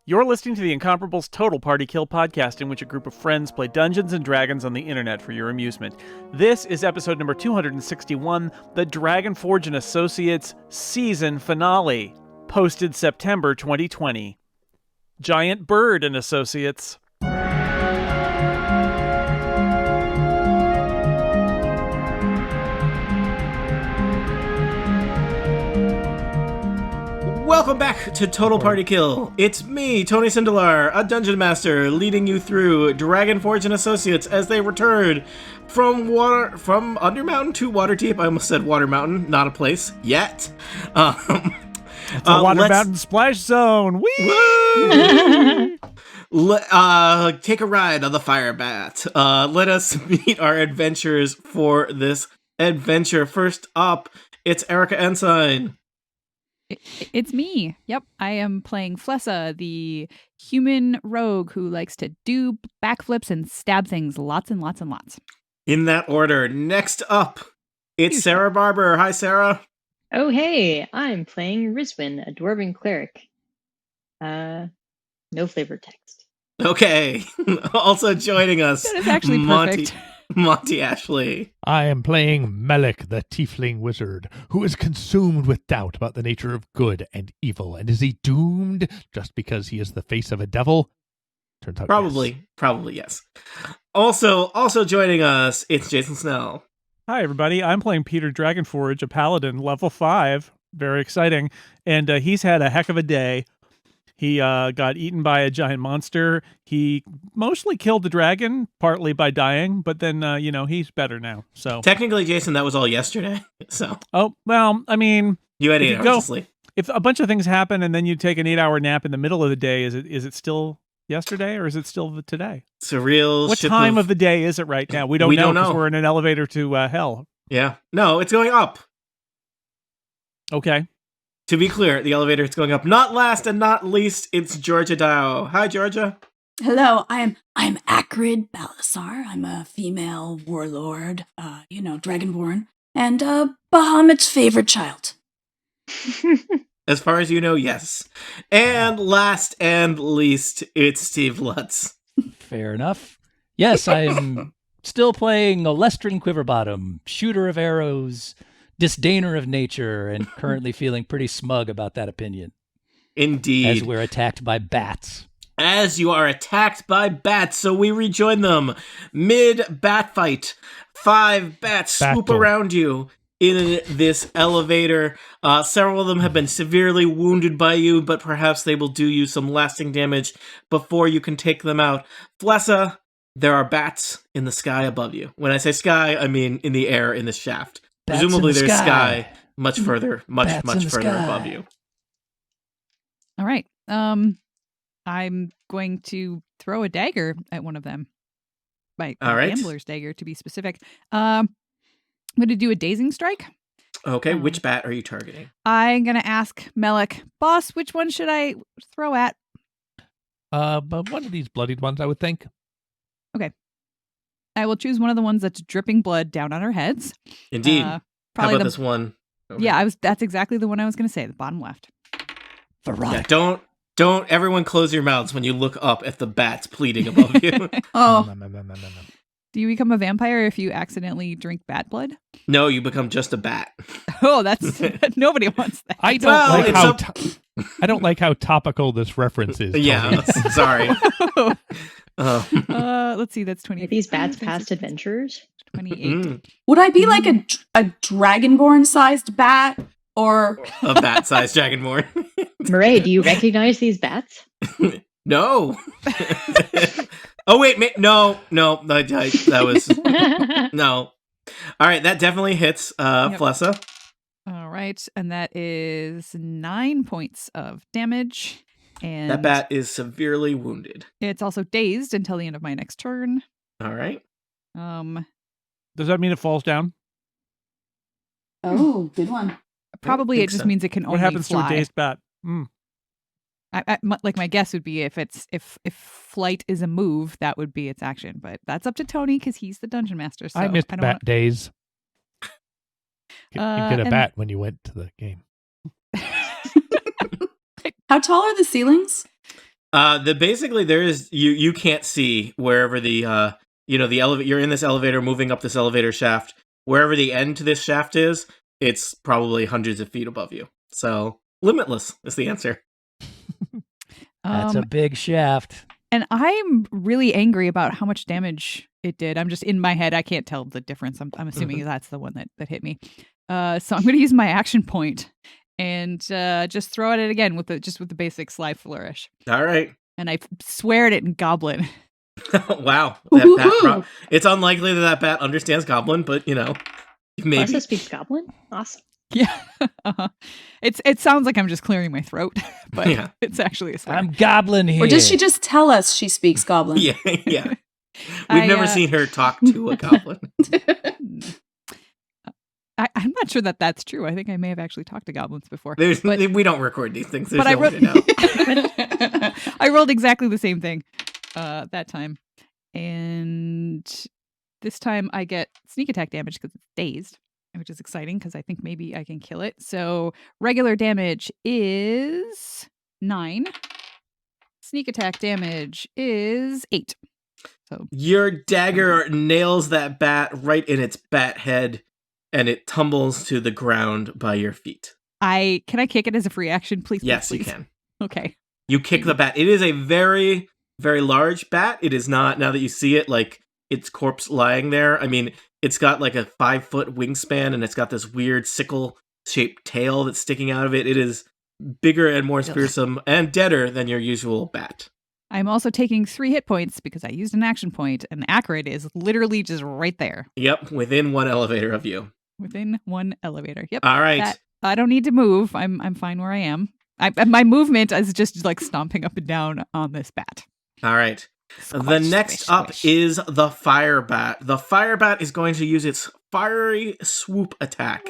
You're listening to the Incomparables Total Party Kill podcast, in which a group of friends play Dungeons and Dragons on the internet for your amusement. This is episode number 261, the Dragonforge and Associates season finale, posted September 2020. Giant Bird and Associates. Welcome back to Total Party Kill. It's me, Tony Sindelar, a Dungeon Master, leading you through Dragonforge and Associates as they return from Undermountain to Waterdeep. I almost said Water Mountain, not a place yet. It's a Water Mountain splash zone. Woo! Take a ride on the fire bat. Let us meet our adventurers for this adventure. First up, it's Erica Ensign. It's me. Yep. I am playing Flessa, the human rogue who likes to do backflips and stab things lots and lots and lots. In that order. Next up, it's Sarah Barber. Hi, Sarah. Oh, hey. I'm playing Rizwin, a dwarven cleric. No flavor text. Okay. Also joining us, That is actually perfect. Monty Ashley. I am playing Melik, the tiefling wizard, who is consumed with doubt about the nature of good and evil. And is he doomed just because he is the face of a devil? Turns out Probably yes. Also joining us, it's Jason Snell. Hi, everybody. I'm playing Peter Dragonforge, a paladin, level 5. Very exciting. And he's had a heck of a day. He got eaten by a giant monster. He mostly killed the dragon, partly by dying, but then, he's better now. So Technically, Jason, that was all yesterday. So. Oh, well, I mean... You had 8 hours of sleep. If a bunch of things happen and then you take an 8-hour nap in the middle of the day, is it still yesterday or is it still today? It's a real What time of the day is it right now? We don't know because we're in an elevator to hell. Yeah. No, it's going up. Okay. To be clear, the elevator is going up. Not last and not least, it's Georgia Dow. Hi, Georgia. Hello, I'm Acrid Balasar. I'm a female warlord, dragonborn, and Bahamut's favorite child. As far as you know, yes. And last and least, it's Steve Lutz. Fair enough. Yes, I'm still playing Alestrin Quiverbottom, shooter of arrows, disdainer of nature, and currently feeling pretty smug about that opinion. Indeed. As we're attacked by bats. As you are attacked by bats, so we rejoin them. Mid-bat fight, 5 bats swoop Bat-tle. around you in this elevator. Several of them have been severely wounded by you, but perhaps they will do you some lasting damage before you can take them out. Flessa, there are bats in the sky above you. When I say sky, I mean in the air in this shaft. Bats Presumably in the there's sky much further, much Bats in the further sky. above you. All right. I'm going to throw a dagger at one of them. My All right. gambler's dagger, to be specific. I'm going to do a dazing strike. Okay, which bat are you targeting? I'm going to ask Melik, boss, which one should I throw at? But one of these bloodied ones, I would think. I will choose one of the ones that's dripping blood down on our heads. Indeed. How Probably about this one? over here? Yeah, that's exactly the one I was going to say, the bottom left. Yeah, don't everyone close your mouths when you look up at the bats pleading above you. Oh, Do you become a vampire if you accidentally drink bat blood? No, you become just a bat. Oh, that's nobody wants that. I don't Well, like it's how I don't like how topical this reference is. Yeah, Tony. sorry. Let's see, that's 20. Are these bats past adventurers? 28. would I be like a dragonborn-sized bat, or A bat-sized dragonborn. Murray, do you recognize these bats? No. Oh wait, no, that was no. All right, that definitely hits Yep. Flessa. All right, and that is 9 points of damage. And That bat is severely wounded. it's also dazed until the end of my next turn. All right. Does that mean it falls down? oh, good one. Probably think it just so. means it can only What happens fly. to a dazed bat? Like my guess would be if flight is a move, that would be its action. But that's up to Tony because he's the dungeon master. So I missed don't bat days. You get a and- bat when you went to the game. How tall are the ceilings? Basically there is you can't see wherever the the elevator. You're in this elevator, moving up this elevator shaft. Wherever the end to this shaft is, it's probably hundreds of feet above you. So limitless is the answer. That's a big shaft. And I'm really angry about how much damage it did. I'm just in my head. I can't tell the difference. I'm assuming that's the one that hit me. So I'm going to use my action point and just throw at it again with the basic sly flourish. All right. And I swear at it in Goblin. Wow. That bat it's unlikely that bat understands Goblin, but maybe. Alexa speaks Goblin? Awesome. Yeah. It sounds like I'm just clearing my throat, but it's actually a swear. I'm Goblin here. Or does she just tell us she speaks Goblin? Yeah. We've never seen her talk to a Goblin. I'm not sure that that's true. I think I may have actually talked to goblins before. We don't record these things. There's but no way to know. I rolled exactly the same thing that time. And this time I get sneak attack damage because it's dazed, which is exciting because I think maybe I can kill it. So regular damage is 9. Sneak attack damage is 8. So your dagger nails that bat right in its bat head, and it tumbles to the ground by your feet. Can I kick it as a free action, please? Yes, please? you can. Okay. You kick the bat. It is a very, very large bat. It is not, now that you see it, like its corpse lying there. I mean, it's got like a 5-foot wingspan, and it's got this weird sickle-shaped tail that's sticking out of it. It is bigger and more fearsome and deader than your usual bat. I'm also taking 3 hit points because I used an action point, and Acrid is literally just right there. Yep, within 1 elevator of you. Within 1 elevator. Yep. All right. I don't need to move. I'm fine where I am. My movement is just like stomping up and down on this bat. All right. Squish, the next squish, up squish. is the fire bat. The fire bat is going to use its fiery swoop attack.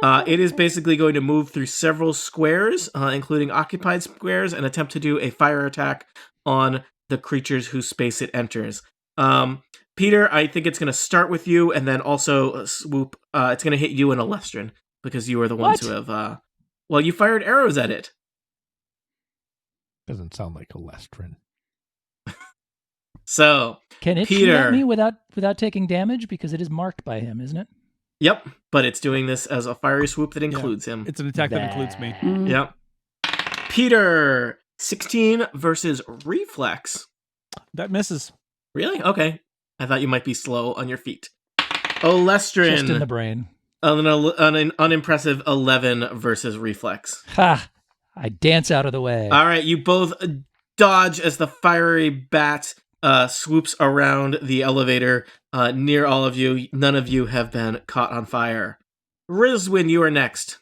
It is basically going to move through several squares, including occupied squares, and attempt to do a fire attack on the creatures whose space it enters. Peter, I think it's going to start with you, and then also swoop. It's going to hit you and Alestrin, because you are the ones who have... you fired arrows at it. Doesn't sound like Alestrin. So, Can it shoot Peter, at me without taking damage? Because it is marked by him, isn't it? Yep, but it's doing this as a fiery swoop that includes him. It's an attack that includes me. Yep. Peter, 16 versus Reflex. That misses. Really? Okay. I thought you might be slow on your feet. Olestrin. Just in the brain. An unimpressive 11 versus Reflex. Ha! I dance out of the way. All right, you both dodge as the fiery bat swoops around the elevator near all of you. None of you have been caught on fire. Rizwin, you are next.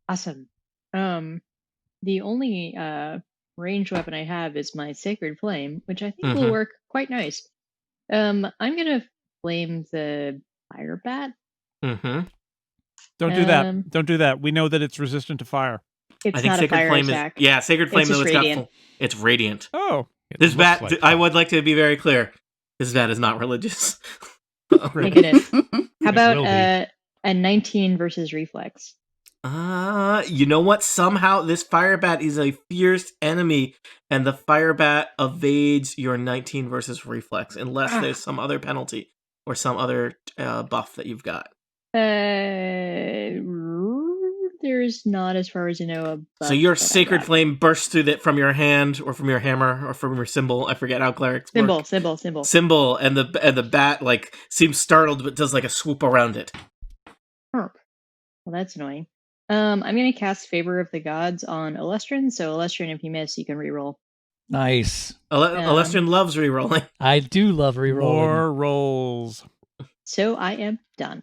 Awesome. The only ranged weapon I have is my Sacred Flame, which I think will work quite nice. I'm gonna flame the fire bat. Mm-hmm. Don't do that. Don't do that. We know that it's resistant to fire. It's I think not Sacred a fire Flame attack. Sacred Flame It's though just radiant. it's radiant. Oh. This It bat, looks like I fire. would like to be very clear. This bat is not religious. Make it in. How about will be. a 19 versus Reflex? You know what? Somehow this fire bat is a fierce enemy, and the fire bat evades your 19 versus Reflex, unless there's some other penalty or some other buff that you've got. There's not, as far as you know. A buff So your that I Sacred got. Flame bursts through from your hand, or from your hammer, or from your symbol. I forget how clerics work. Symbol. And the bat seems startled, but does a swoop around it. Well, that's annoying. I'm gonna cast Favor of the Gods on Alestrin. So Alestrin, if you miss, you can reroll. Nice. Alestrin loves rerolling. I do love rerolling. More rolls. So I am done.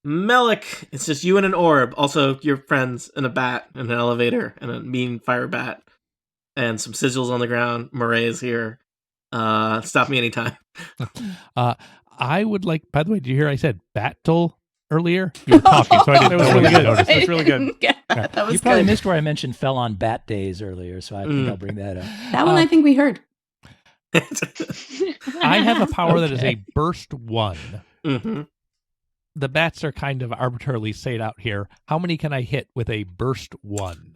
Melik, it's just you and an orb. Also, your friends and a bat and an elevator and a mean fire bat and some sigils on the ground. Murray is here. Stop me anytime. I would like, by the way, did you hear I said bat-tle earlier? You were talking, so I didn't That was know really you good. noticed. That's really good. Yeah, that was You probably good. missed where I mentioned fell on bat days earlier, so I think I'll bring that up. That one I think we heard. I have a power that is a burst 1. Mm-hmm. The bats are kind of arbitrarily set out here. How many can I hit with a burst 1?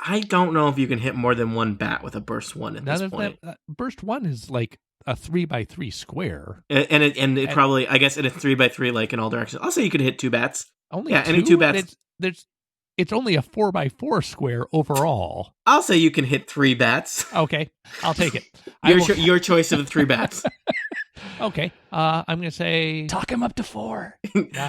I don't know if you can hit more than one bat with a burst 1 at this point. Burst 1 is like a 3x3 square. And it probably, I guess, in a 3x3, like in all directions. I'll say you could hit 2 bats. Only any 2 bats. It's only a 4x4 square overall. I'll say you can hit 3 bats. Okay, I'll take it. Your choice of the 3 bats. Okay, I'm gonna say Talk him up to 4.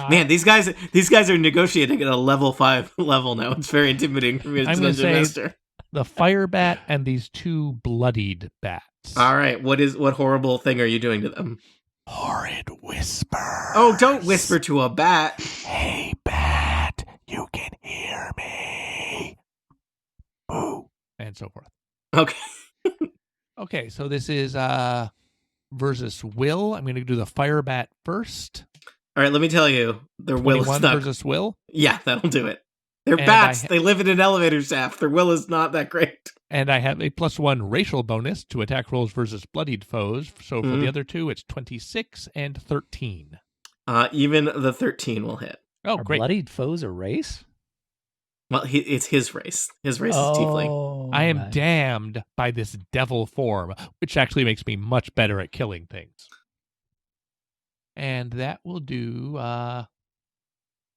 Man, these guys are negotiating at a level 5 level now. It's very intimidating for me as I'm gonna Dungeon say Master. the fire bat and these 2 bloodied bats. All right, what horrible thing are you doing to them? Horrid whisper. Oh, don't whisper to a bat. Hey, bat, you can hear me. Boo. And so forth. Okay. Okay, so this is versus will. I'm going to do the fire bat first. All right, let me tell you, their will is not versus will. Yeah, that'll do it. They're bats. They live in an elevator shaft. Their will is not that great. And I have a +1 racial bonus to attack rolls versus bloodied foes. So for the other 2, it's 26 and 13. Even the 13 will hit. Oh, Are great. bloodied foes a race? Well, it's his race. His race is tiefling. I am damned by this devil form, which actually makes me much better at killing things. And that will do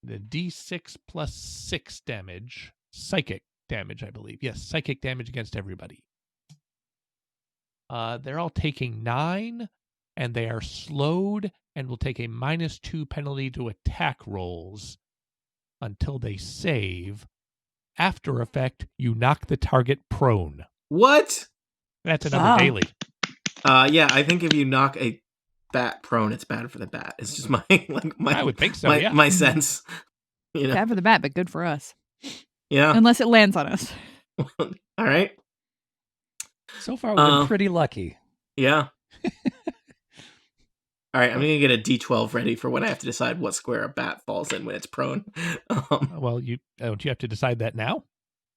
the D6 plus 6 damage. Psychic damage, I believe. Yes, psychic damage against everybody. They're all taking 9, and they are slowed and will take a -2 penalty to attack rolls until they save. After effect, you knock the target prone. What? That's another daily. Yeah, I think if you knock a bat prone, it's bad for the bat. It's just my I would think so. Yeah, my sense. You know? Bad for the bat, but good for us. Yeah. Unless it lands on us. All right. So far, we've been pretty lucky. Yeah. All right, I'm going to get a D12 ready for when I have to decide what square a bat falls in when it's prone. Well, don't you have to decide that now?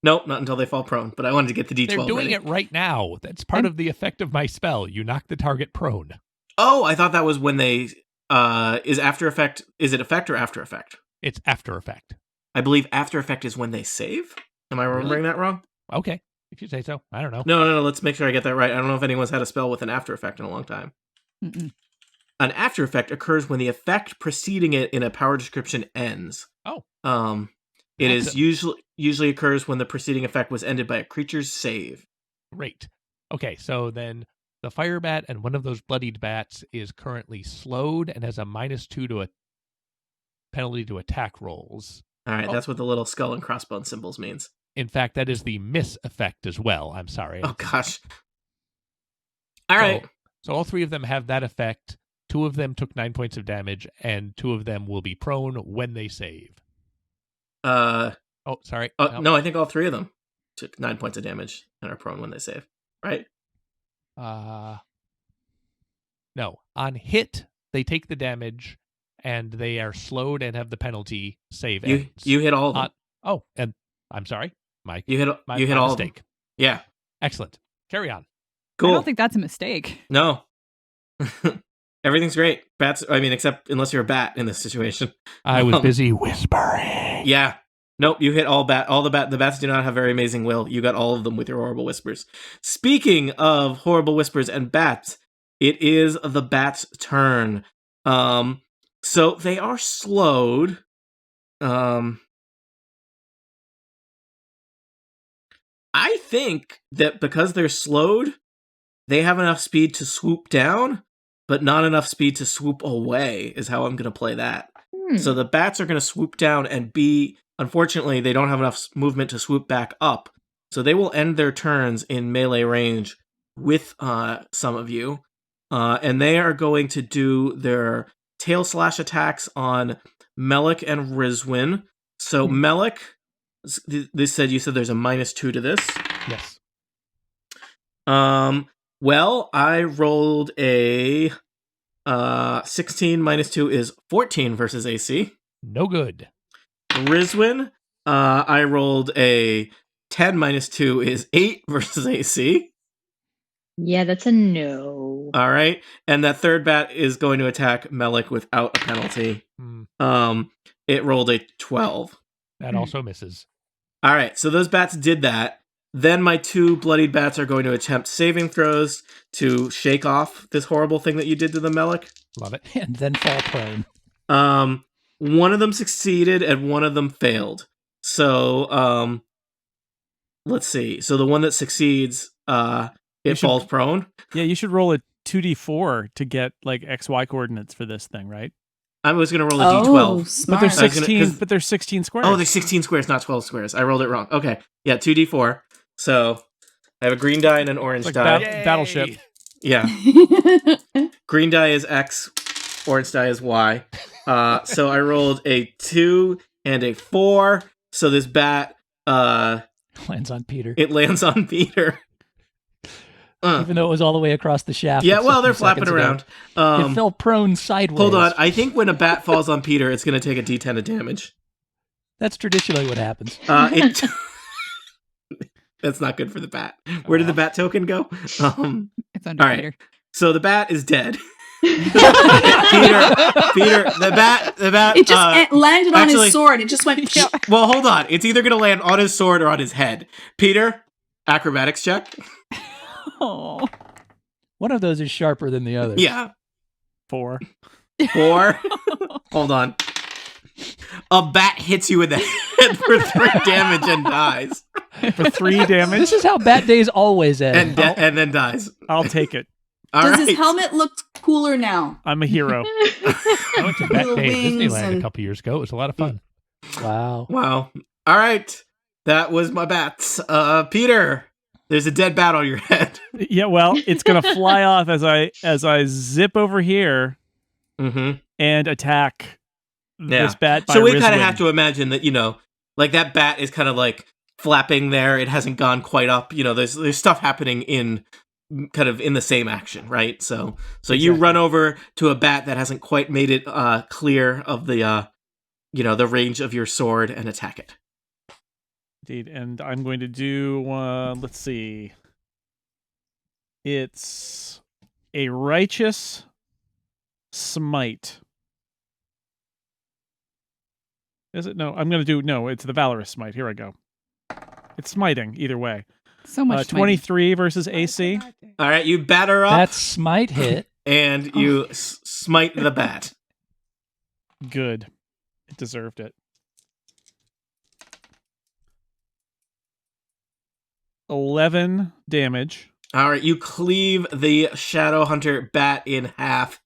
Nope, not until they fall prone, but I wanted to get the D12 They're doing ready. it right now. That's part of the effect of my spell. You knock the target prone. Oh, I thought that was when they... is after effect... Is it effect or after effect? It's after effect. I believe after effect is when they save. Am I remembering that wrong? Okay, if you say so. I don't know. No, let's make sure I get that right. I don't know if anyone's had a spell with an after effect in a long time. Mm-mm. An after effect occurs when the effect preceding it in a power description ends. Oh. It is usually occurs when the preceding effect was ended by a creature's save. Great. Okay, so then the fire bat and one of those bloodied bats is currently slowed and has a -2 to a penalty to attack rolls. All right, that's what the little skull and crossbone symbols means. In fact, that is the miss effect as well. I'm sorry. Oh, gosh. All right. So all 3 of them have that effect. 2 of them took 9 points of damage, and 2 of them will be prone when they save. Oh, sorry. No, I think all 3 of them took 9 points of damage and are prone when they save. Right? No. On hit, they take the damage, and they are slowed and have the penalty save. You hit all of them. And I'm sorry. You hit all of them. Yeah. Excellent. Carry on. Cool. I don't think that's a mistake. No. Everything's great. Bats, except unless you're a bat in this situation. I was busy whispering. Yeah. Nope, you hit all the bats do not have very amazing will. You got all of them with your horrible whispers. Speaking of horrible whispers and bats, it is the bat's turn. So they are slowed. I think that because they're slowed, they have enough speed to swoop down, but not enough speed to swoop away, is how I'm going to play that. So the bats are going to swoop down and unfortunately, they don't have enough movement to swoop back up. So they will end their turns in melee range with some of you. And they are going to do their tail slash attacks on Melik and Rizwin. So Melik, you said there's a -2 to this. Yes. Well, I rolled a 16 -2 is 14 versus AC. No good. Rizwin, I rolled a 10 -2 is 8 versus AC. Yeah, that's a no. All right. And that third bat is going to attack Melik without a penalty. It rolled a 12. That also misses. All right. So those bats did that. Then my 2 bloodied bats are going to attempt saving throws to shake off this horrible thing that you did to the Melik. Love it. And then fall prone. One of them succeeded and one of them failed. So, let's see. So the one that succeeds, it falls prone. Yeah, you should roll a 2d4 to get like XY coordinates for this thing, right? I was going to roll a d12. Smart. But there's 16 squares. Oh, there's 16 squares, not 12 squares. I rolled it wrong. Okay. Yeah, 2d4. So I have a green die and an orange It's die. like Battleship. Yeah. Green die is X, orange die is Y. So I rolled a 2 and a 4. So this bat, Lands on Peter. it lands on Peter. Even though it was all the way across the shaft. Yeah, just well, a they're few flapping seconds ago. around. It fell prone sideways. Hold on. I think when a bat falls on Peter, it's going to take a d10 of damage. That's traditionally what happens. That's not good for the bat. Where did the bat token go? It's under all right. Peter. So the bat is dead. Peter, the bat. It just landed on actually- his sword. It just went. Well, hold on. It's either going to land on his sword or on his head. Peter, acrobatics check. Oh. One of those is sharper than the other. Yeah. 4. 4. Hold on. A bat hits you in the head for 3 damage and dies. For 3 damage. This is how bat days always end. And then dies. I'll take it. All Does right. his helmet look cooler now? I'm a hero. I went to Bat Little Day at wings Disneyland a and- couple years ago. It was a lot of fun. Wow. Wow. All right. That was my bats. Peter, there's a dead bat on your head. Yeah, well, it's gonna fly off as I zip over here Mm-hmm. and attack this bat. By So we kind of Rizwin. have to imagine that, like that bat is kind of like flapping there. It hasn't gone quite up. There's stuff happening in kind of in the same action, right? So you run over to a bat that hasn't quite made it clear of the the range of your sword and attack it. Indeed, and I'm going to do. Let's see. It's a righteous smite. Is it? No, I'm going to do. No, it's the valorous smite. Here I go. It's smiting either way. So much 23 versus AC. All right, you batter up That smite hit. and you smite the bat. Good. It deserved it. 11 damage. All right, you cleave the Shadow Hunter bat in half.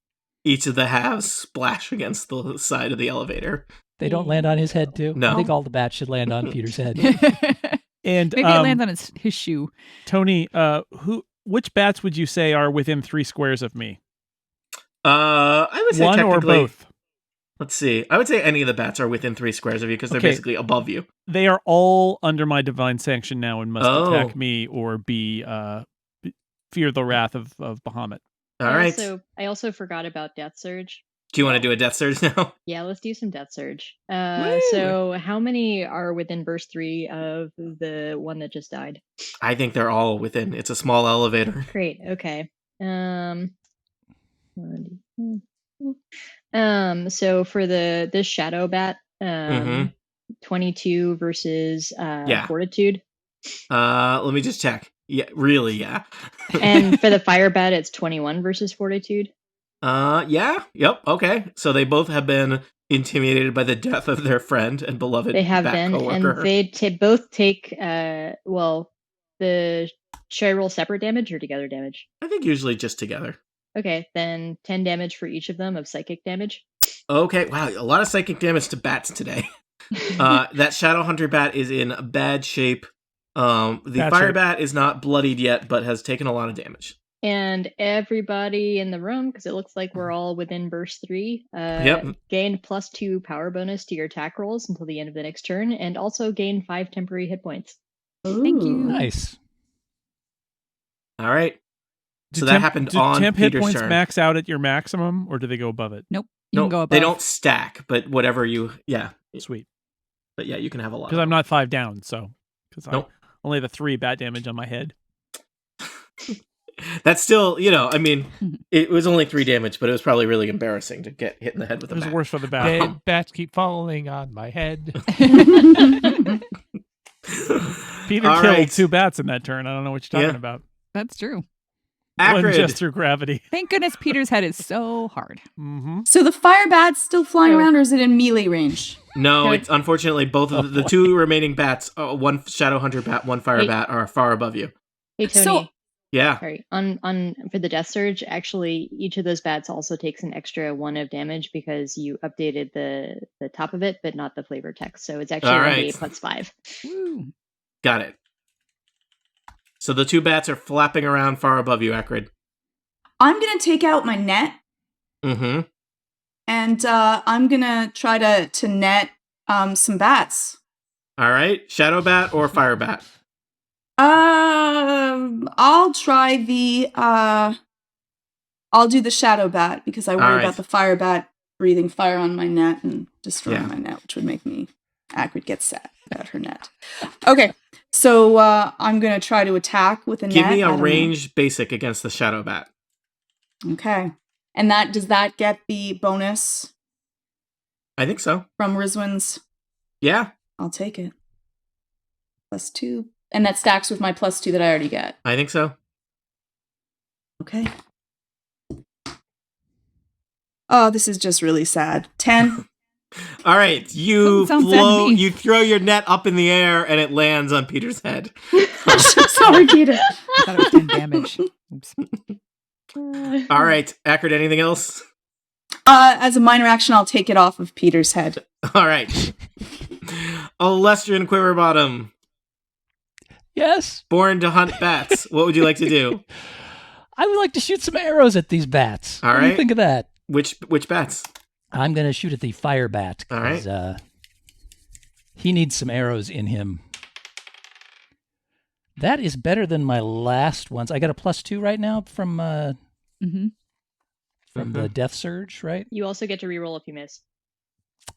Each of the halves splash against the side of the elevator. They don't land on his head, too? No. I think all the bats should land on Peter's head. And Maybe it lands on his shoe. Tony, which bats would you say are within 3 squares of me? I would say One or technically- both? Let's see. I would say any of the bats are within 3 squares of you because they're Okay. basically above you. They are all under my divine sanction now and must attack Oh. me or be fear the wrath of Bahamut. All right. I also forgot about Death Surge. Do you want to do a death surge now? Yeah, let's do some Death Surge. Woo! So how many are within burst 3 of the one that just died? I think they're all within. It's a small elevator. Great. Okay. So for this shadow bat, Mhm. 22 versus Yeah. fortitude, Let me just check. Yeah, really, yeah. and for the fire bat, it's 21 versus fortitude. Yeah, yep, okay. So they both have been intimidated by the death of their friend and beloved They have bat been, coworker. and they both take should I roll separate damage or together damage? I think usually just together. Okay, then 10 damage for each of them of psychic damage. Okay, wow, a lot of psychic damage to bats today. That Shadow Hunter bat is in bad shape. The That's fire right. bat is not bloodied yet, but has taken a lot of damage. And everybody in the room, because it looks like we're all within burst 3, Yep. gain +2 power bonus to your attack rolls until the end of the next turn, and also gain 5 temporary hit points. Thank you. Ooh. Nice. All right. So Do that happened do on temp hit Peter's points turn. max out at your maximum, or do they go above it? Nope. You No, can go above. they don't stack, but whatever you, yeah. Sweet. But yeah, you can have a lot. Because I'm not 5 down, so because I Nope. only the 3 bat damage on my head. That's still, I mean, it was only 3 damage, but it was probably really embarrassing to get hit in the head with It a was bat. worse for the bat. Dead bats keep falling on my head. Peter All killed right. 2 bats in that turn. I don't know what you're talking Yeah. about. That's true. One Acrid. just through gravity. Thank goodness Peter's head is so hard. Mm-hmm. So the fire bat's still flying Oh. around, or is it in melee range? No, No. it's unfortunately both of the 2 remaining bats, one shadow hunter bat, one fire Hey. bat, are far above you. Hey Tony. So- Yeah. Sorry. On for the death surge, actually each of those bats also takes an extra 1 of damage because you updated the top of it, but not the flavor text. So it's actually All 1d8 right. plus 5. Woo. Got it. So the 2 bats are flapping around far above you, Acrid. I'm gonna take out my net, Mm-hmm. and I'm gonna try to net some bats. All right. Shadow bat or fire bat? I'll try the I'll do the shadow bat because I worry Alright. about the fire bat breathing fire on my net and destroying Yeah. my net, which would make me Acrid get sad about her net. Okay, so I'm gonna try to attack with a net. Give me I a don't know. ranged basic against the shadow bat. Okay, and does that get the bonus I think so. from Rizwin's? Yeah, I'll take it. +2, and that stacks with my +2 that I already get. I think so. Okay. Oh, this is just really sad. 10. All right, you Doesn't sound sad to flow. me. You throw your net up in the air, and it lands on Peter's head. Sorry, Peter. I thought it was 10 damage. Oops. All right, Acrid. Anything else? As a minor action, I'll take it off of Peter's head. All right. Alestrian Quiverbottom, Yes. born to hunt bats. What would you like to do? I would like to shoot some arrows at these bats. All What do you right. think of that? Which bats? I'm going to shoot at the fire bat. All right. 'cause, he needs some arrows in him. That is better than my last ones. I got a +2 right now from Mm-hmm. the death surge, right? You also get to reroll if you miss.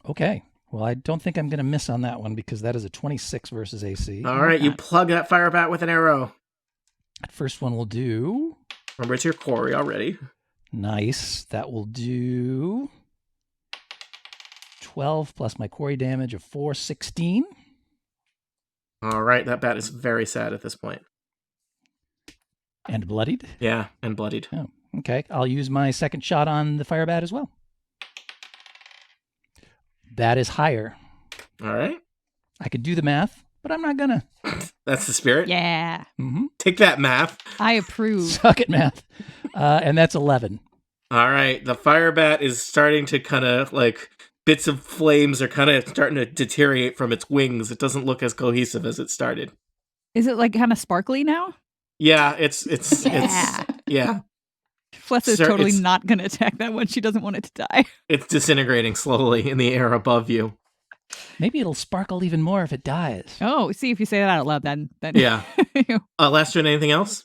Okay. Well, I don't think I'm going to miss on that one because that is a 26 versus AC. All right, you plug that fire bat with an arrow. That first one will do. Remember, it's your quarry already. Nice. That will do 12 plus my quarry damage of 4, 16. All right, that bat is very sad at this point. And bloodied. Yeah, and bloodied. Oh, okay. I'll use my second shot on the fire bat as well. That is higher. All right, I could do the math, but I'm not gonna. that's the spirit. Yeah. Mm-hmm. Take that, math. I approve. Suck at math. And that's 11. All right, the fire bat is starting to kind of like bits of flames are kind of starting to deteriorate from its wings. It doesn't look as cohesive as it started. Is it like kind of sparkly now? Yeah, it's Yeah. yeah, Flessa is Sir, totally it's- not going to attack that one. She doesn't want it to die. it's disintegrating slowly in the air above you. Maybe it'll sparkle even more if it dies. Oh, see, if you say that out loud, then Yeah. Lester, anything else?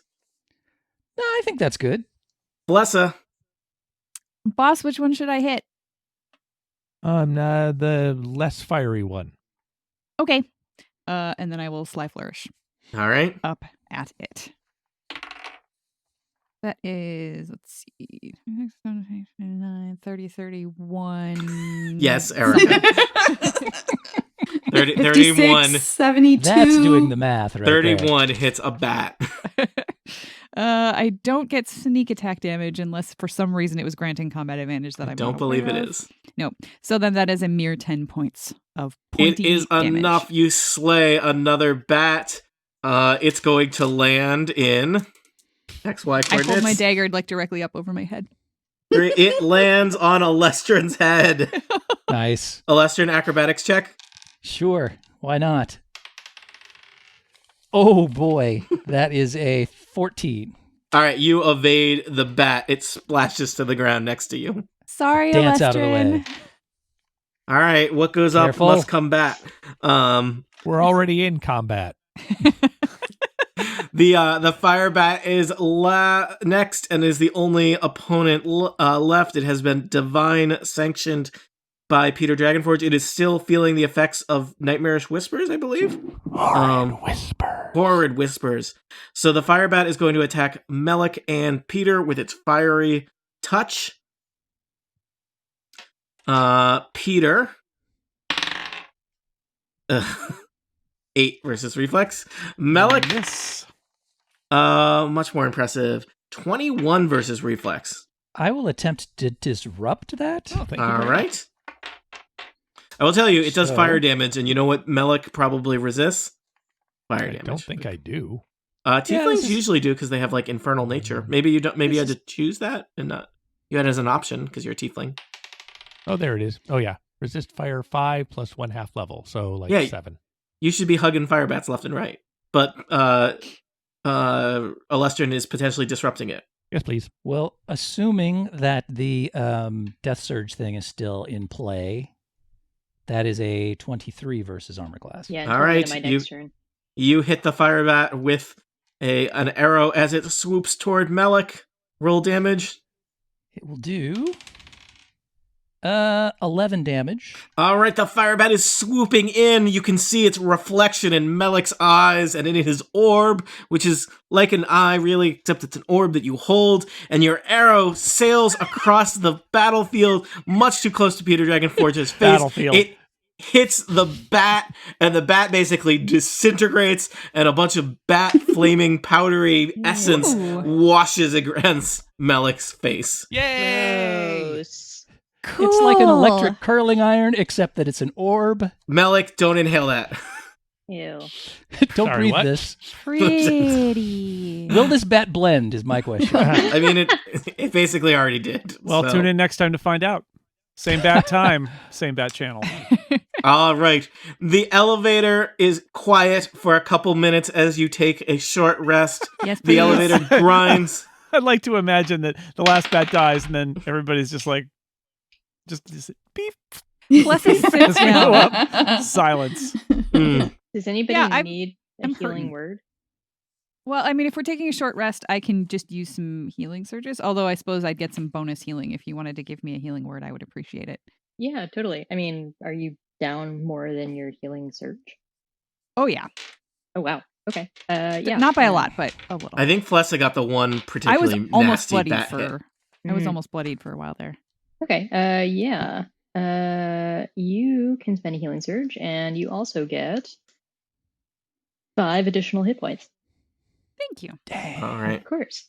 No, I think that's good. Blessa. Boss, which one should I hit? The less fiery one. Okay. And then I will sly flourish All right. up at it. That is, let's see, 30, 31. Yes, Erica. 31. 56, 72. That's doing the math right there. 31 hits a bat. I don't get sneak attack damage unless for some reason it was granting combat advantage that I I'm don't not believe aware it of. is. No. So then that is a mere 10 points of It pointy is damage. enough. You slay another bat. It's going to land in XY I coordinates. hold my dagger like directly up over my head. It lands on Alestrin's head. Nice. Alestrin, acrobatics check. Sure. Why not? Oh boy. That is a 14. All right, you evade the bat. It splashes to the ground next to you. Sorry, Dance out of the Alestrin. way. All right, what goes up Careful. must come back. We're already in combat. The fire bat is next and is the only opponent left. It has been divine sanctioned by Peter Dragonforge. It is still feeling the effects of nightmarish whispers, I believe. Whisper. Horrid whispers. So the fire bat is going to attack Melik and Peter with its fiery touch. Peter. Ugh. 8 versus reflex. Melik, Yes. much more impressive. 21 versus reflex. I will attempt to disrupt that. Oh, thank you. All very right. much. I will tell you, it does So- fire damage, and you know what Melik probably resists? Fire I damage. don't think I do. Tieflings this is- usually do because they have like infernal nature. Maybe you don't. Maybe you had to choose that and not. You had it as an option because you're a tiefling. Oh, there it is. Oh, yeah. Resist fire 5 plus 1/2 level. So, like, Yeah. 7. You should be hugging firebats left and right. But Alestrin is potentially disrupting it. Yes, please. Well, assuming that the Death Surge thing is still in play, that is a 23 versus armor class. Yeah, All until the end of right, my next turn. You hit the firebat with an arrow as it swoops toward Melik. Roll damage. It will do 11 damage. All right, the firebat is swooping in. You can see its reflection in Melik's eyes and in his orb, which is like an eye, really, except it's an orb that you hold. And your arrow sails across the battlefield, much too close to Peter Dragonforge's face. Battlefield. It hits the bat, and the bat basically disintegrates, and a bunch of bat flaming powdery essence Ooh. washes against Melik's face. Yay! Gross. Cool. It's like an electric curling iron, except that it's an orb. Melik, don't inhale that. Ew. Don't Sorry, breathe what? this. Pretty. Will this bat blend, is my question. I mean, it basically already did. Well, so. tune in next time to find out. Same bat time, same bat channel. All right. The elevator is quiet for a couple minutes as you take a short rest. Yes, The please. elevator grinds. I'd like to imagine that the last bat dies and then everybody's just like, just beep, Plus it sits As we go down. up. silence. Mm. Does anybody Yeah, I'm- need a I'm healing hurting. word? Well, I mean, if we're taking a short rest, I can just use some healing surges. Although I suppose I'd get some bonus healing. If you wanted to give me a healing word, I would appreciate it. Yeah, totally. I mean, are you down more than your healing surge? Oh yeah, Oh wow. Okay. Yeah. not by a lot, but a little. I think Flessa got the one I was particularly almost nasty bloodied bat for. hit. I was Mhm. almost bloodied for a while there. Okay. Yeah. You can spend a healing surge, and you also get 5 additional hit points. Thank you. All right. Of course.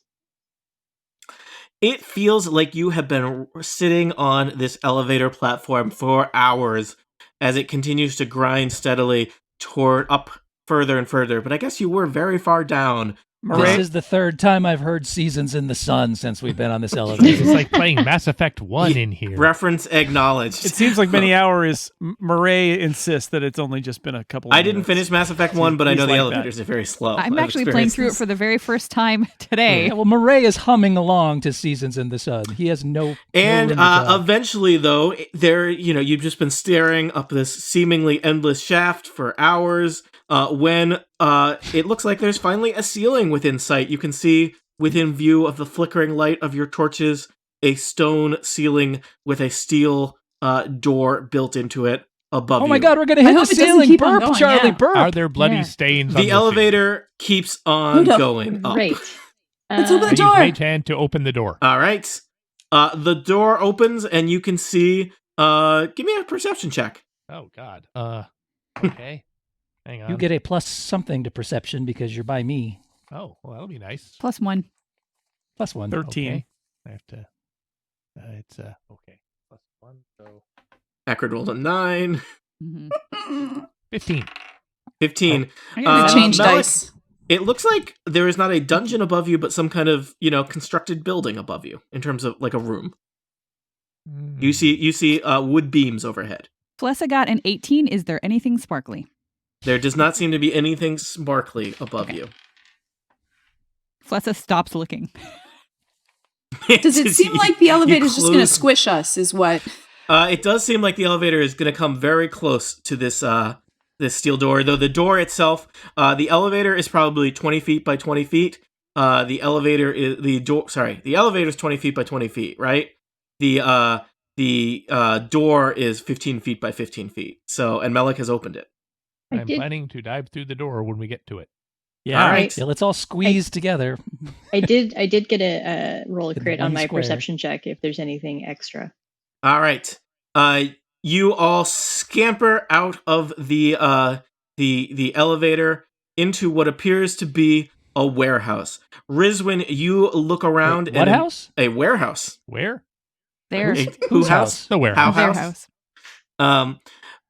It feels like you have been sitting on this elevator platform for hours as it continues to grind steadily toward up further and further. But I guess you were very far down. This Murray, is the third time I've heard Seasons in the Sun since we've been on this It's elevator. like playing Mass Effect 1 in here. Reference acknowledged. it seems like many hours. Murray insists that it's only just been a couple of I didn't minutes. finish Mass Effect 1, but I He's know the like elevators are very slow. I'm I've actually playing experienced through it this. for the very first time today. Yeah, well, Murray is humming along to Seasons in the Sun. He has no. And no room to talk. eventually, though, you've just been staring up this seemingly endless shaft for hours. When it looks like there's finally a ceiling within sight, you can see within view of the flickering light of your torches a stone ceiling with a steel door built into it above Oh you. my God, we're gonna I hit the hope it doesn't ceiling! keep on Burp, going, Charlie, yeah. burp! Are there bloody Yeah. stains on The elevator keeps on Hold up. going up. Great. Let's open I the use door. Mage Hand to open the door. All right. The door opens and you can see. Give me a perception check. Oh, God. Okay. Hang on. You get a plus something to perception because you're by me. Oh, well, that'll be nice. +1. Plus 1. 13. Okay. I have to. It's okay. +1, so Ackard rolled a 9. Mm-hmm. 15. 15. I gotta Uh, Change Malik- dice. It looks like there is not a dungeon above you, but some kind of, constructed building above you in terms of like a room. You see wood beams overhead. Flessa got an 18. Is there anything sparkly? There does not seem to be anything sparkly above Okay. you. Flessa stops looking. Does it seem like the elevator's just going to close- squish us? Is what? It does seem like the elevator is going to come very close to this steel door. Though the door itself, the elevator is probably 20 feet by 20 feet. The elevator is the elevator is 20 feet by 20 feet, right? The door is 15 feet by 15 feet. So, and Melik has opened it. I I'm did- planning to dive through the door when we get to it. Yeah. All right. Yeah, let's all squeeze together. I did get a roll a In crit one on my square. perception check if there's anything extra. All right. You all scamper out of the the elevator into what appears to be a warehouse. Rizwin, you look around. Wait, what house? A warehouse. Where? There. Whose house? The warehouse. Their house.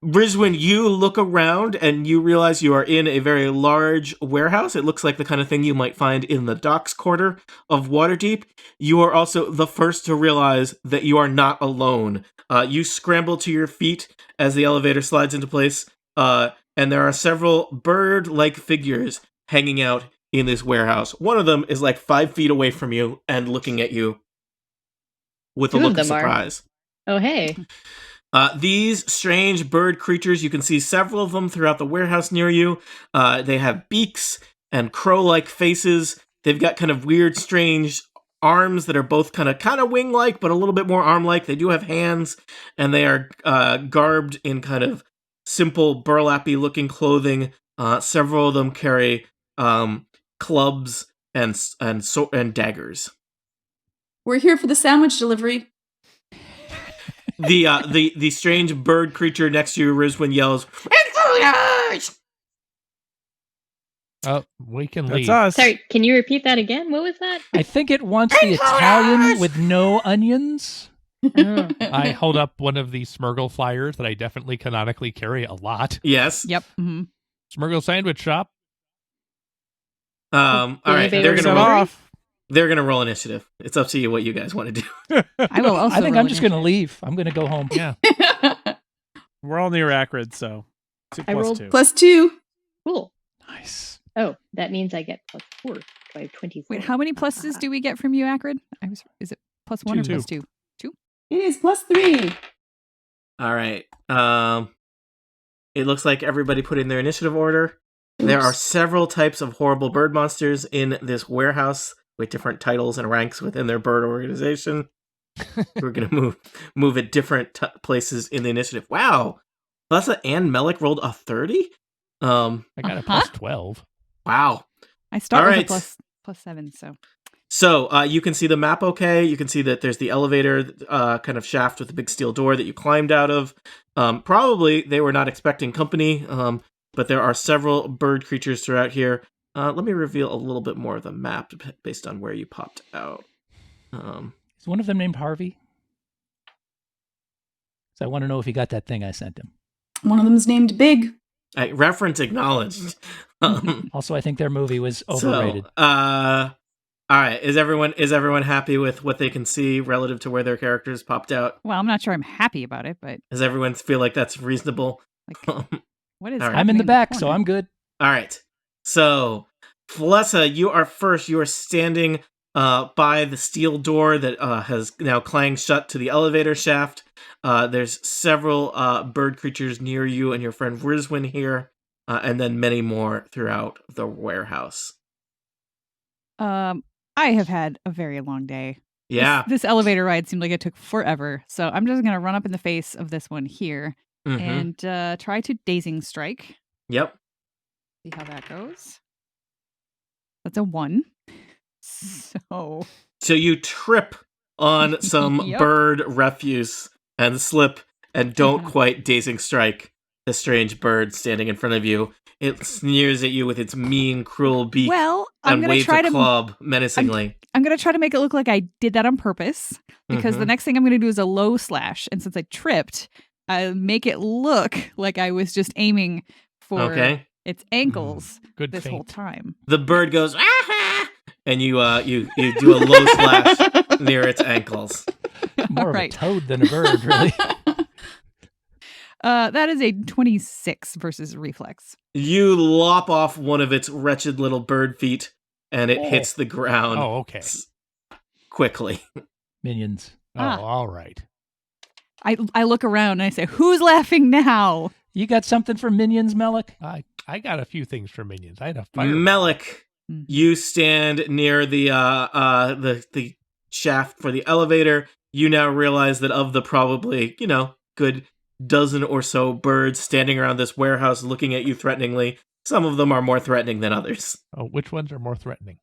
Rizwin, you look around and you realize you are in a very large warehouse. It looks like the kind of thing you might find in the docks quarter of Waterdeep. You are also the first to realize that you are not alone. You scramble to your feet as the elevator slides into place, and there are several bird-like figures hanging out in this warehouse. One of them is like 5 feet away from you and looking at you with a Two of look of them are. surprise. Oh, hey. These strange bird creatures, you can see several of them throughout the warehouse near you. They have beaks and crow-like faces. They've got kind of weird, strange arms that are both kind of wing-like, but a little bit more arm-like. They do have hands, and they are garbed in kind of simple, burlappy-looking clothing. Several of them carry clubs and daggers. We're here for the sandwich delivery. The strange bird creature next to you, Rizwin, yells, "Intruders!" Oh, we can That's leave. us. Sorry, can you repeat that again? What was that? I think it wants the Italian with no onions. Oh. I hold up one of these Smurgle flyers that I definitely canonically carry a lot. Yes. Yep. hmm Smurgle sandwich shop. All right. Anybody They're remember? gonna Set roll, off. they're gonna roll initiative. It's up to you what you guys want to do. I will also. I think roll I'm just going to initiative. leave. I'm going to go home. Yeah. We're all near Acrid, so 2 I plus rolled 2. +2. Cool. Nice. Oh, that means I get +4. So I have 24. Wait, how many pluses do we get from you, Acrid? Is it +1 or Two. +2? It is +3. All right. It looks like everybody put in their initiative order. There are several types of horrible bird monsters in this warehouse with different titles and ranks within their bird organization. We're gonna move at different places in the initiative. Wow, Lessa and Melik rolled a 30. I got a Uh-huh. +12. Wow. I start All with right. a +7, so So you can see the map okay. You can see that there's the elevator kind of shaft with a big steel door that you climbed out of. Probably they were not expecting company, but there are several bird creatures throughout here. Let me reveal a little bit more of the map based on where you popped out. Is one of them named Harvey? So I want to know if he got that thing I sent him. One of them's named Big. Reference acknowledged. Also, I think their movie was overrated. So, all right. Is everyone happy with what they can see relative to where their characters popped out? well, I'm not sure I'm happy about it, but Does everyone feel like that's reasonable? like, what is? All right. I'm in the happening back, so corner? I'm good. All right. So, Flessa, you are first. You are standing by the steel door that has now clanged shut to the elevator shaft. There's several bird creatures near you and your friend Rizwin here, and then many more throughout the warehouse. I have had a very long day. Yeah. This elevator ride seemed like it took forever, so I'm just gonna run up in the face of this one here Mhm. and try to dazing strike. Yep. See how that goes. That's a 1. So So you trip on some Yep. bird refuse and slip and don't Uh-huh. quite dazing strike the strange bird standing in front of you. It sneers at you with its mean, cruel beak well, I'm and gonna waves try a to club menacingly. I'm gonna try to make it look like I did that on purpose because the Mhm. next thing I'm gonna do is a low slash, and since I tripped, I make it look like I was just aiming for Okay. its ankles Good this whole feint. time. The bird goes, "Ah!" and you do a low slash near its ankles. More of Right. a toad than a bird, really. That is a 26 versus reflex. You lop off one of its wretched little bird feet, and it Oh. hits the ground Oh, okay. quickly. Minions. Oh, all right. I look around and I say, "Who's laughing now?" You got something for minions, Melik? I got a few things for minions. I had a fire. Melik, Mhm. you stand near the shaft for the elevator. You now realize that of the probably, good dozen or so birds standing around this warehouse looking at you threateningly, some of them are more threatening than others. Oh, which ones are more threatening?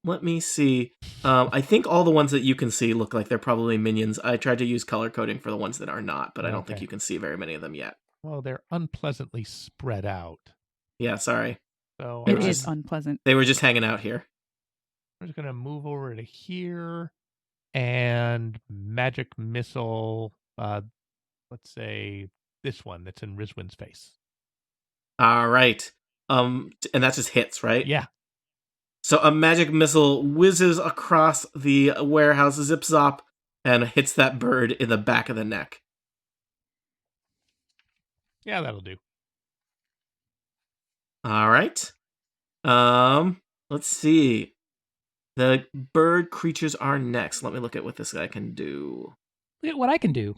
Let me see. I think all the ones that you can see look like they're probably minions. I tried to use color coding for the ones that are not, but I don't think Okay. you can see very many of them yet. Well, they're unpleasantly spread out. Yeah, sorry. So They It were is just- unpleasant. They were just hanging out here. I'm just going to move over to here and magic missile, let's say this one that's in Rizwin's face. All right. And that just hits, right? Yeah. So a magic missile whizzes across the warehouse, zip zop, and hits that bird in the back of the neck. Yeah, that'll do. All right. Let's see. The bird creatures are next. Let me look at what this guy can do. Look at what I can do.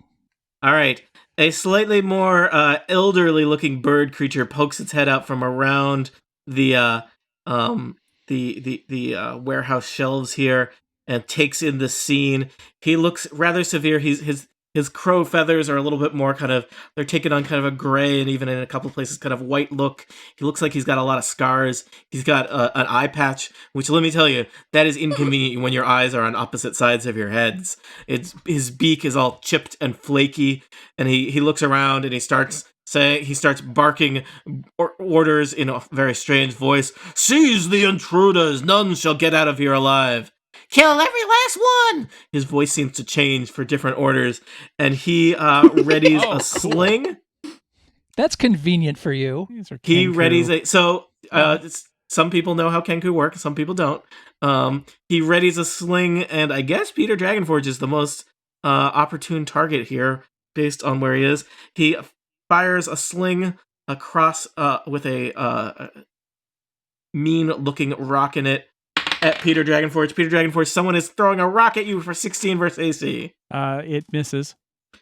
All right. A slightly more elderly-looking bird creature pokes its head out from around the warehouse shelves here and takes in the scene. He looks rather severe. His crow feathers are a little bit more they're taking on kind of a gray and even in a couple places kind of white look. He looks like he's got a lot of scars. He's got an eye patch, which let me tell you, that is inconvenient when your eyes are on opposite sides of your heads. His beak is all chipped and flaky, and he looks around and he starts barking orders in a very strange voice. Seize the intruders! None shall get out of here alive. Kill every last one! His voice seems to change for different orders, and he readies Oh, a cool. sling. That's convenient for you. These are He Kenku. readies some people know how Kenku work, some people don't. He readies a sling, and I guess Peter Dragonforge is the most opportune target here, based on where he is. He fires a sling across with a mean-looking rock in it at Peter Dragonforge. Peter Dragonforge, someone is throwing a rock at you for 16 versus AC. It misses.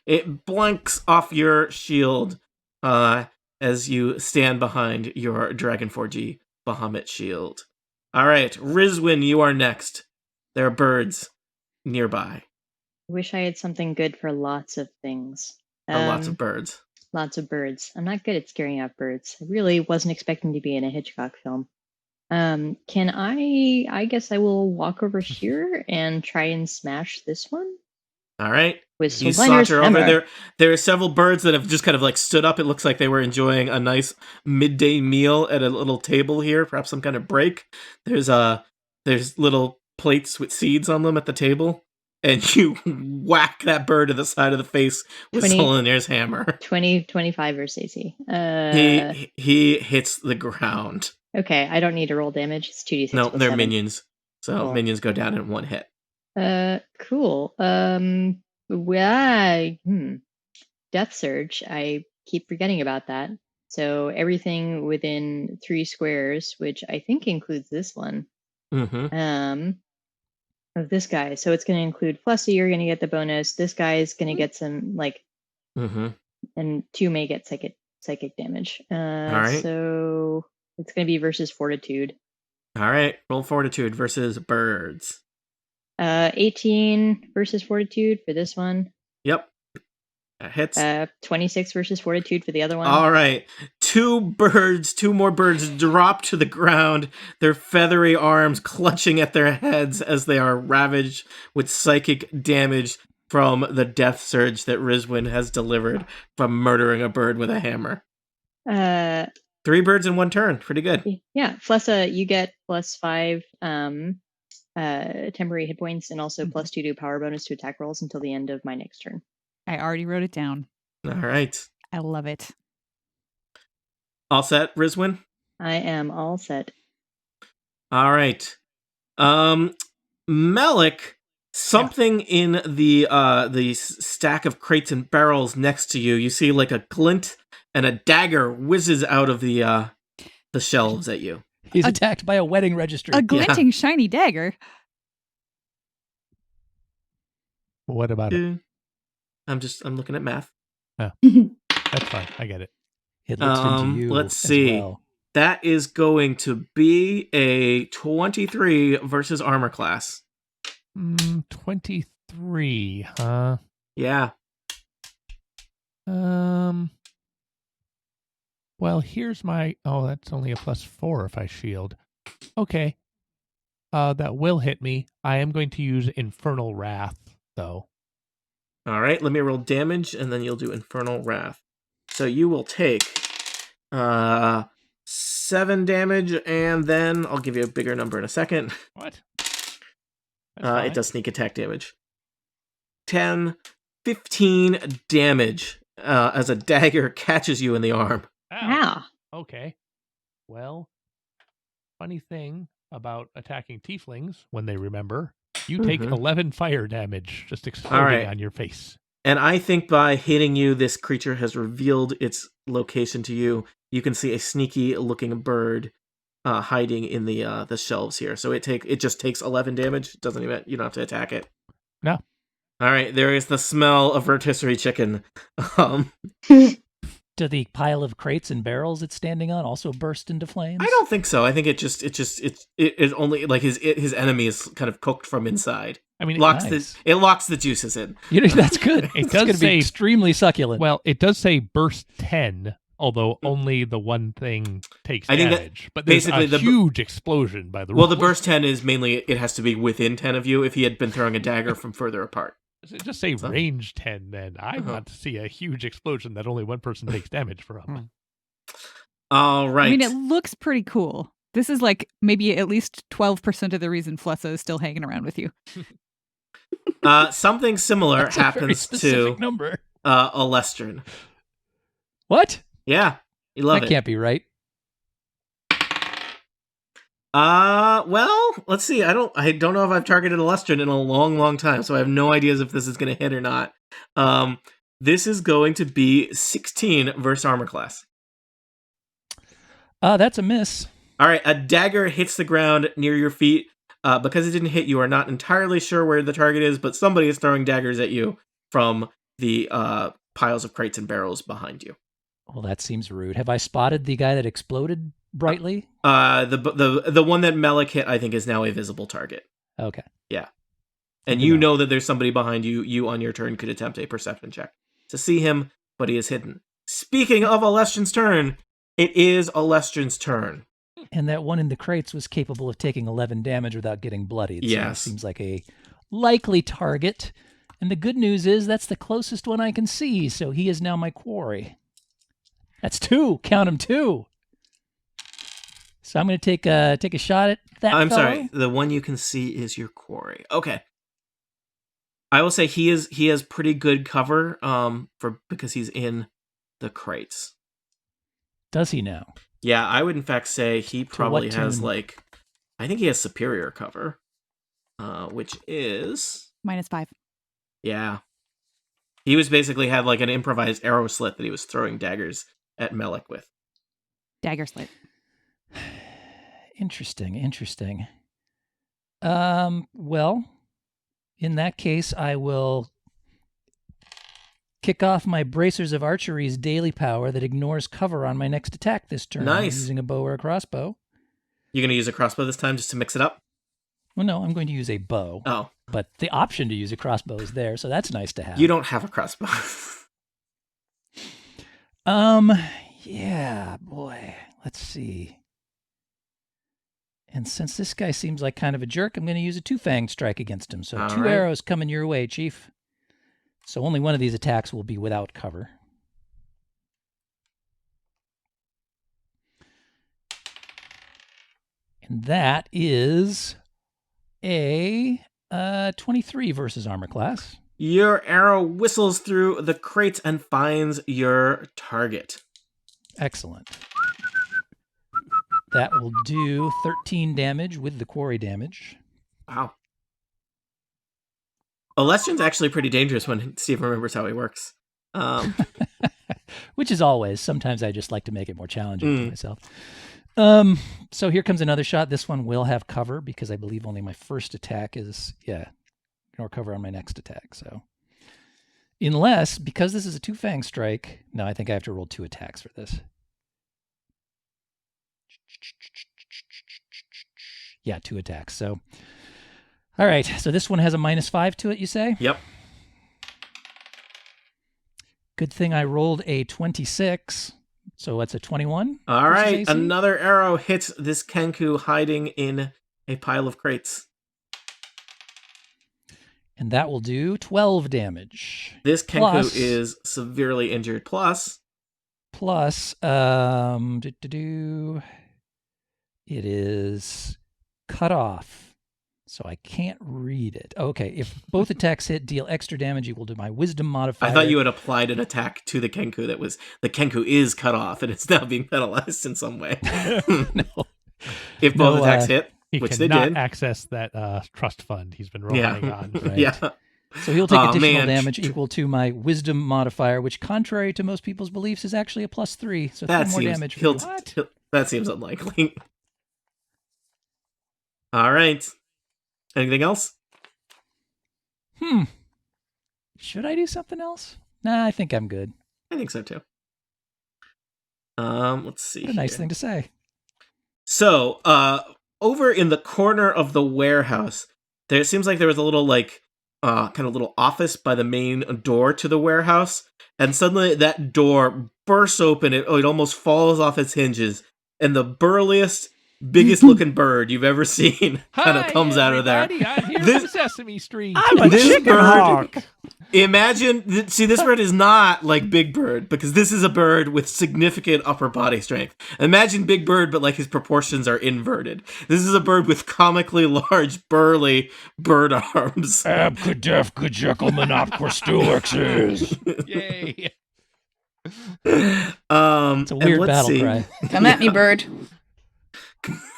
It blanks off your shield as you stand behind your Dragonforge Bahamut shield. All right, Rizwin, you are next. There are birds nearby. I wish I had something good for lots of things. Lots of birds. Lots of birds. I'm not good at scaring off birds. I really wasn't expecting to be in a Hitchcock film. Can I guess I will walk over here and try and smash this one All right. with You Slender's saunter over hammer. there. There are several birds that have just kind of like stood up. It looks like they were enjoying a nice midday meal at a little table here, perhaps some kind of break. There's little plates with seeds on them at the table, and you whack that bird to the side of the face with 20 Solinir's hammer. 25 versus AC. He hits the ground. Okay, I don't need to roll damage. It's 2d6. No, plus they're 7. minions. So Cool. minions go down in one hit. Cool. Death Surge. I keep forgetting about that. So everything within 3 squares, which I think includes this one, Mm-hmm. of this guy. So it's going to include Flessie, you're going to get the bonus. This guy is going to get some, Mm-hmm. and 2 may get psychic damage. right. So it's going to be versus Fortitude. All right. Roll Fortitude versus birds. 18 versus Fortitude for this one. Yep. That hits. 26 versus Fortitude for the other one. All right. 2 more birds drop to the ground, their feathery arms clutching at their heads as they are ravaged with psychic damage from the death surge that Rizwin has delivered from murdering a bird with a hammer. 3 birds in 1 turn. Pretty good. Yeah, Flessa, you get +5 temporary hit points and also +2 to power bonus to attack rolls until the end of my next turn. I already wrote it down. All right. I love it. All set, Rizwin? I am all set. All right. Melik, something in the stack of crates and barrels next to you, you see like a glint and a dagger whizzes out of the shelves at you. He's attacked by a wedding registry. A glinting shiny dagger. What about it? I'm looking at math. That's fine. I get it. It looks into you. Let's as see. well. That is going to be a 23 versus armor class. 23, huh? Yeah. Well, here's my... Oh, that's only a +4 if I shield. Okay. That will hit me. I am going to use Infernal Wrath, though. All right, let me roll damage, and then you'll do Infernal Wrath. So you will take 7 damage, and then I'll give you a bigger number in a second. What? It does sneak attack damage. 10, 15 damage as a dagger catches you in the arm. Ow. Okay. Well, funny thing about attacking tieflings when they remember, you take 11 fire damage just exploding on your face. And I think by hitting you, this creature has revealed its location to you. You can see a sneaky-looking bird hiding in the shelves here. So it just takes 11 damage. You don't have to attack it. No. All right, there is the smell of rotisserie chicken. Do the pile of crates and barrels it's standing on also burst into flames? I don't think so. I think it only like his enemy is kind of cooked from inside. I mean, it locks the juices in. You know, that's good. It does going to be say extremely succulent. Well, it does say burst 10, although only the one thing takes damage. But there's basically a huge explosion by the Well, rules. the burst 10 is mainly it has to be within 10 of you if he had been throwing a dagger from further apart. Does it just say range 10 then? I want to see a huge explosion that only one person takes damage from. All right. I mean, it looks pretty cool. This is like maybe at least 12% of the reason Flessa is still hanging around with you. Something similar That's a very happens specific to number. Alestrin. What? Yeah, you love That it. can't be right. Well, let's see. I don't know if I've targeted Alestrin in a long time, so I have no ideas if this is going to hit or not. This is going to be 16 versus armor class. That's a miss. All right, a dagger hits the ground near your feet. Because it didn't hit, you are not entirely sure where the target is, but somebody is throwing daggers at you from the piles of crates and barrels behind you. Well, that seems rude. Have I spotted the guy that exploded brightly? The one that Melik hit, I think, is now a visible target. Okay. Yeah. And you know that there's somebody behind you. You, on your turn, could attempt a perception check to see him, but he is hidden. Speaking of Alestrin's turn, it is Alestrin's turn. And that one in the crates was capable of taking 11 damage without getting bloodied. So Yes. it seems like a likely target. And the good news is that's the closest one I can see, so he is now my quarry. That's 2. Count him 2. So I'm going to take a shot at that I'm fellow. sorry. The one you can see is your quarry. Okay. I will say he has pretty good cover because he's in the crates. Does he now? Yeah, I would in fact say he probably has tune? I think he has superior cover, which is -5. yeah. He was basically had like an improvised arrow slit that he was throwing daggers at Melik with. Dagger slit. Interesting. Well, in that case, I will kick off my Bracers of Archery's daily power that ignores cover on my next attack this turn. Nice. Using a bow or a crossbow. You're going to use a crossbow this time just to mix it up? Well, no, I'm going to use a bow. Oh. But the option to use a crossbow is there, so that's nice to have. You don't have a crossbow. Yeah, boy. Let's see. And since this guy seems like kind of a jerk, I'm going to use a 2-fanged strike against him. So All 2 right. arrows coming your way, Chief. So only one of these attacks will be without cover. And that is a 23 versus armor class. Your arrow whistles through the crates and finds your target. Excellent. That will do 13 damage with the quarry damage. Wow. Alestrin's actually pretty dangerous when Steve remembers how he works. Which is always. Sometimes I just like to make it more challenging for myself. So here comes another shot. This one will have cover because I believe only my first attack is, ignore cover on my next attack. So unless, because this is a 2-fang strike, no, I think I have to roll 2 attacks for this. Yeah, 2 attacks. So, all right. So this one has a -5 to it, you say? Yep. Good thing I rolled a 26. So that's a 21. All versus right. AC. Another arrow hits this Kenku hiding in a pile of crates. And that will do 12 damage. This Kenku Plus- is severely injured. Plus, Plus, it is cut off, so I can't read it. Okay, if both attacks hit, deal extra damage equal to my wisdom modifier. I thought you had applied an attack to the Kenku that was the Kenku is cut off and it's now being penalized in some way. No. If both attacks hit, He which they cannot did. access that trust fund he's been relying on. Right. Yeah. So he'll take Aw, additional man. damage equal to my wisdom modifier, which, contrary to most people's beliefs, is actually a +3. So 3 That more seems damage. For he'll, you. he'll- that seems unlikely. All right. Anything else? Should I do something else? Nah, I think I'm good. I think so too. Let's see. What a nice here. thing to say. So, over in the corner of the warehouse, there seems like there was a little kind of little office by the main door to the warehouse, and suddenly that door bursts open. It almost falls off its hinges, and the burliest, biggest looking bird you've ever seen kind of comes out of there. I'm here This- from Sesame Street. I'm a This chicken bird- hawk. Imagine, see, this bird is not like Big Bird, because this is a bird with significant upper body strength. Imagine Big Bird, but like his proportions are inverted. This is a bird with comically large, burly bird arms. Abcadef, Gajekelmanopquistulexes. Yay. It's a weird let's battle see. cry. Come at me, bird.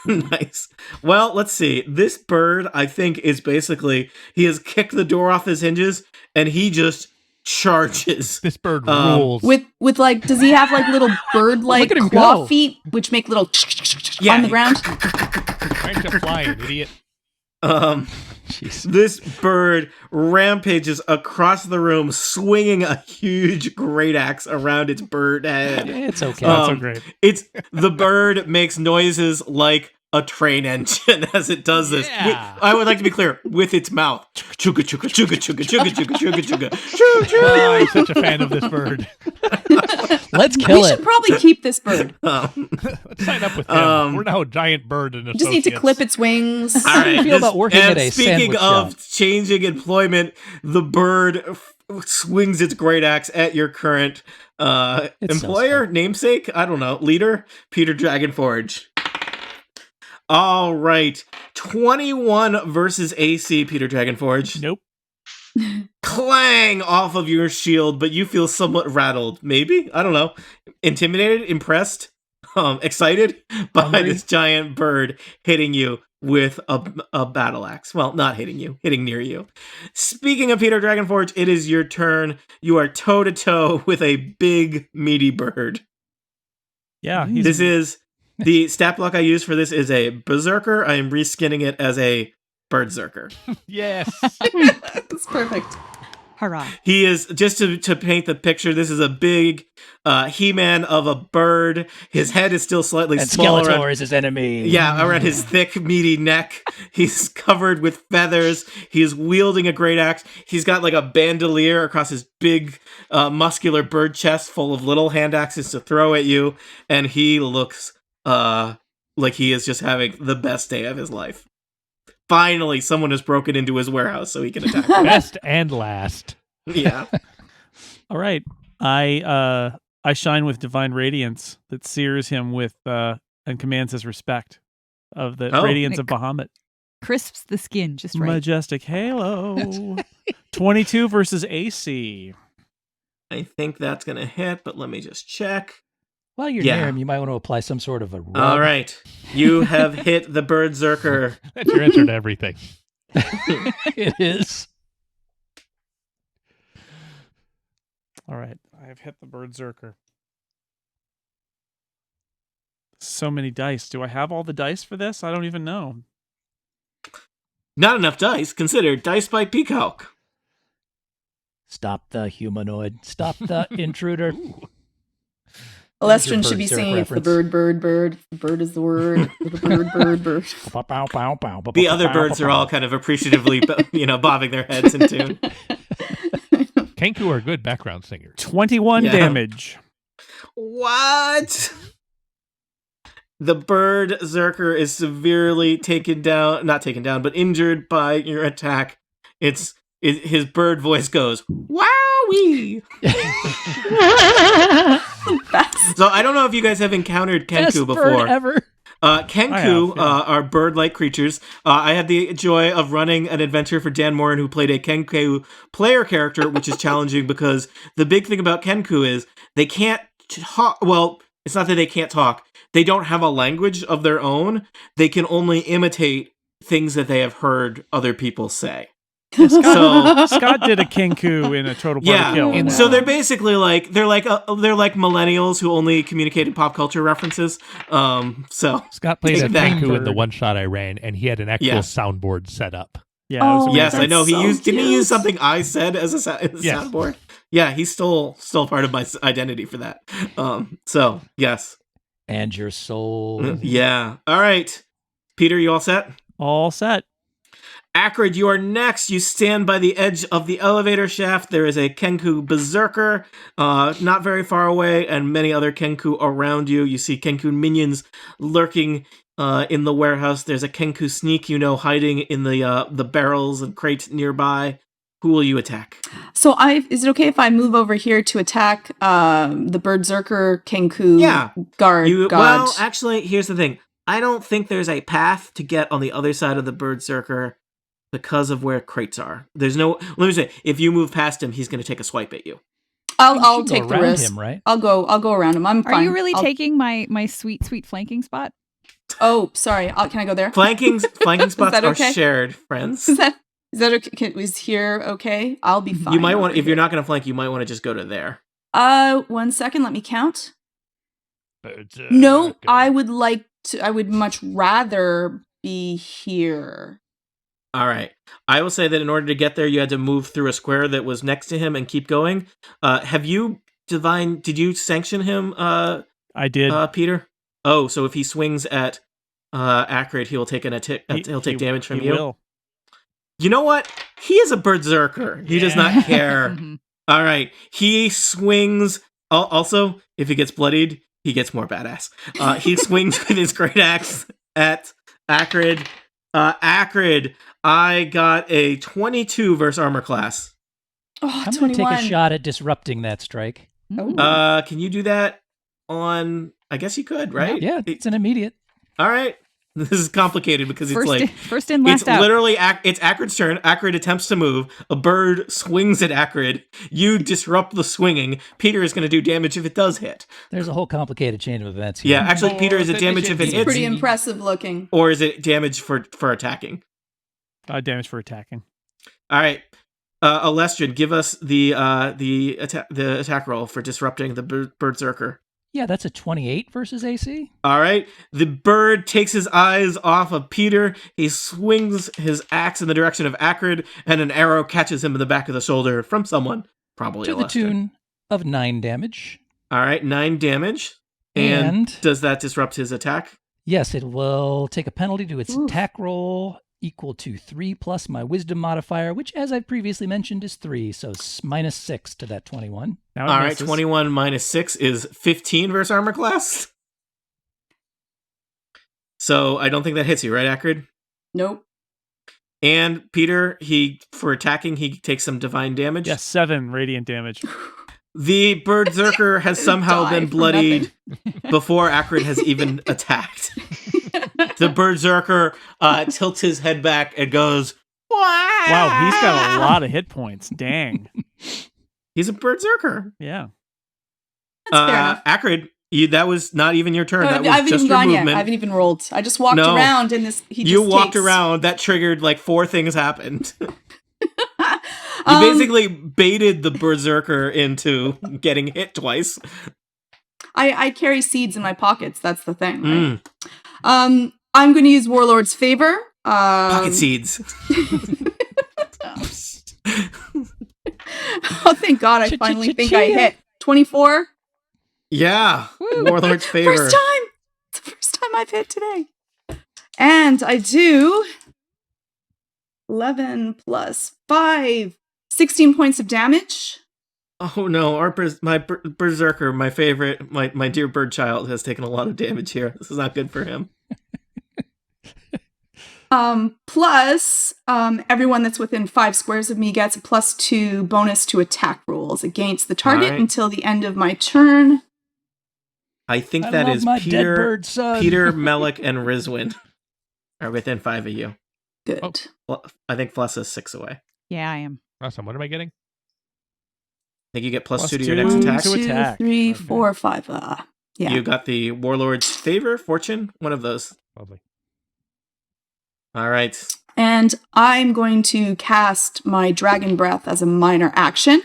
Nice. Well, let's see. This bird, I think, is basically, he has kicked the door off his hinges, and he just charges. This bird Um, rules. With like, does he have like little bird-like Look at him claw go. feet, which make little Yeah. on the ground? Trying to fly, an idiot. Jeez. This bird rampages across the room, swinging a huge great axe around its bird head. It's okay. Not so Um, great. It's the bird makes noises like a train engine as it does this. Yeah. I would like to be clear, with its mouth. Chugga chugga chugga chugga chugga chugga chugga chugga. Choo Oh, choo. I'm such a fan of this bird. Let's We kill should it. probably keep this bird. Let's sign up with him. Um, We're now a giant bird and We just need to clip its wings. All How do you right, feel about working and at a speaking sandwich of shop? changing employment, the bird swings its great axe at your current It's so employer, smart. namesake, I don't know, leader, Peter Dragonforge. All right, 21 versus AC, Peter Dragonforge. Nope. Clang off of your shield, but you feel somewhat rattled. Maybe, I don't know, intimidated, impressed, excited by Hungry? this giant bird hitting you with a battle axe. Well, not hitting you, hitting near you. Speaking of Peter Dragonforge, it is your turn. You are toe to toe with a big, meaty bird. Yeah, he's This is the stat block I use for this is a berserker. I am reskinning it as a birdserker. Yes. That's perfect. Hurrah. He is, just to paint the picture, this is a big He-Man of a bird. His head is still slightly And smaller. Skeletor is his enemy. Yeah, around his thick, meaty neck. He's covered with feathers. He is wielding a great axe. He's got like a bandolier across his big, muscular bird chest full of little hand axes to throw at you. And he looks like he is just having the best day of his life. Finally, someone has broken into his warehouse so he can attack. Best and last. Yeah. all right. I shine with divine radiance that sears him with and commands his respect of the Oh. radiance of Bahamut. Crisps the skin just right. Majestic halo. 22 versus AC. I think that's going to hit, but let me just check. While you're Yeah. near him, you might want to apply some sort of a rub. All right. You have hit the birdserker. That's your answer to everything. It is. All right. I have hit the berserker. So many dice. Do I have all the dice for this? I don't even know. Not enough dice. Consider dice by Peacock. Stop the humanoid. Stop the intruder. Alestrin should be Berserk saying it's the reference. bird. The bird is the word. The bird. The other birds are all kind of appreciatively, bobbing their heads in tune. Kenku are good background singers. 21 Yeah. damage. What? The birdserker is severely not taken down, but injured by your attack. Its his bird voice goes, "Wowee!" Best. So I don't know if you guys have encountered Best Kenku bird before. ever. Kenku I have, yeah. are bird-like creatures. I had the joy of running an adventure for Dan Morin, who played a Kenku player character, which is challenging because the big thing about Kenku is they can't talk. Well, it's not that they can't talk. They don't have a language of their own. They can only imitate things that they have heard other people say. Scott did a Kenku in a total party kill. And so they're basically like they're like millennials who only communicate in pop culture references. So Scott played a Take that. Kenku in the one shot I ran, and he had an actual Yeah. soundboard set up. Yeah, it was Oh, yes, I that's know he so used. Didn't he cute. use something I said as a Yes. soundboard? Yeah, he's still part of my identity for that. So yes, And your soul. yeah. All right, Peter, you all set? all set. Acrid, you are next. You stand by the edge of the elevator shaft. There is a Kenku berserker not very far away, and many other Kenku around you. You see Kenku minions lurking in the warehouse. There's a Kenku sneak, hiding in the barrels and crates nearby. Who will you attack? So is it okay if I move over here to attack the Berserker Kenku Yeah. guard? Well, actually, here's the thing. I don't think there's a path to get on the other side of the berserker because of where crates are. There's no. Let me say, if you move past him, he's going to take a swipe at you. I'll You should take go the around risk. him, right? I'll go around him. I'm fine. Are you really I'll- taking my sweet flanking spot? Oh, sorry. Can I go there? Flanking spots that are okay? shared, friends. Is that okay? Is here okay? I'll be fine. You might want, over if you're here. not going to flank, you might want to just go to there. 1 second. Let me count. No, I would like to. I would much rather be here. All right. I will say that in order to get there, you had to move through a square that was next to him and keep going. Have you, Divine, did you sanction him, I did. Peter? Oh, so if he swings at Acrid, he'll take he'll take damage from he you? Will. You know what? He is a berserker. He does not care. Mhm. All right. He swings. Also, if he gets bloodied, he gets more badass. He swings with his great axe at Acrid. Acrid, I got a 22 versus armor class. Oh, I'm going to 21. take a shot at disrupting that strike. Ooh. Can you do that on? I guess you could, right? Yeah, it's an immediate. All right. This is complicated because First it's like first in, last it's out. literally it's Acrid's turn. Acrid attempts to move. A bird swings at Acrid. You disrupt the swinging. Peter is going to do damage if it does hit. There's a whole complicated chain of events here. Yeah, actually, Peter, is it damage if it It's hits, pretty impressive looking. or is it damage for attacking? Damage for attacking. All right, Alestrin, give us the attack roll for disrupting the berserker. Yeah, that's a 28 versus AC. All right. The bird takes his eyes off of Peter. He swings his axe in the direction of Acrid, and an arrow catches him in the back of the shoulder from someone, probably To the Alestrin. tune of 9 damage. All right, 9 damage. And does that disrupt his attack? Yes, it will take a penalty to its Oof. attack roll equal to 3 plus my wisdom modifier, which, as I've previously mentioned, is 3. So minus 6 to that 21. Now it All right, misses. 21 minus 6 is 15 versus armor class. So I don't think that hits you, right, Acrid? Nope. And Peter, for attacking, he takes some divine damage. Yes, 7 radiant damage. The berserker has somehow Die been for bloodied before Acrid has even attacked. The berserker tilts his head back and goes, Wow, he's got a lot of hit points. Dang. He's a berserker. Yeah. That's fair enough. Acrid, that was not even your turn. No, That I haven't was just even your gone yet. movement. I haven't even rolled. I just walked No. around and he You just walked takes... around. That triggered like 4 things happened. You basically baited the berserker into getting hit twice. I carry seeds in my pockets. That's the thing. Right? Mm. I'm going to use Warlord's Favor. Pocket seeds. Oh, thank God! I finally think I hit 24. Yeah. Woo. Warlord's favor. First time. It's the first time I've hit today. And I do 11 plus 5, 16 points of damage. Oh no, my berserker, my favorite, my dear bird child, has taken a lot of damage here. This is not good for him. Plus, everyone that's within 5 squares of me gets a +2 bonus to attack rolls against the target Alright. until the end of my turn. I think I that love is my dead Peter, bird son. Peter, Melik, and Rizwin are within 5 of you. Good. Oh. Well, I think Flessa's 6 away. I Yeah, I am. Awesome. What am I getting? think you get Plus +2 to your 2 next to attack. to 2, attack. 3, Okay. 4, 5. Yeah. You got the Warlord's Favor, Fortune, one of those. Lovely. All right. And I'm going to cast my Dragon Breath as a minor action.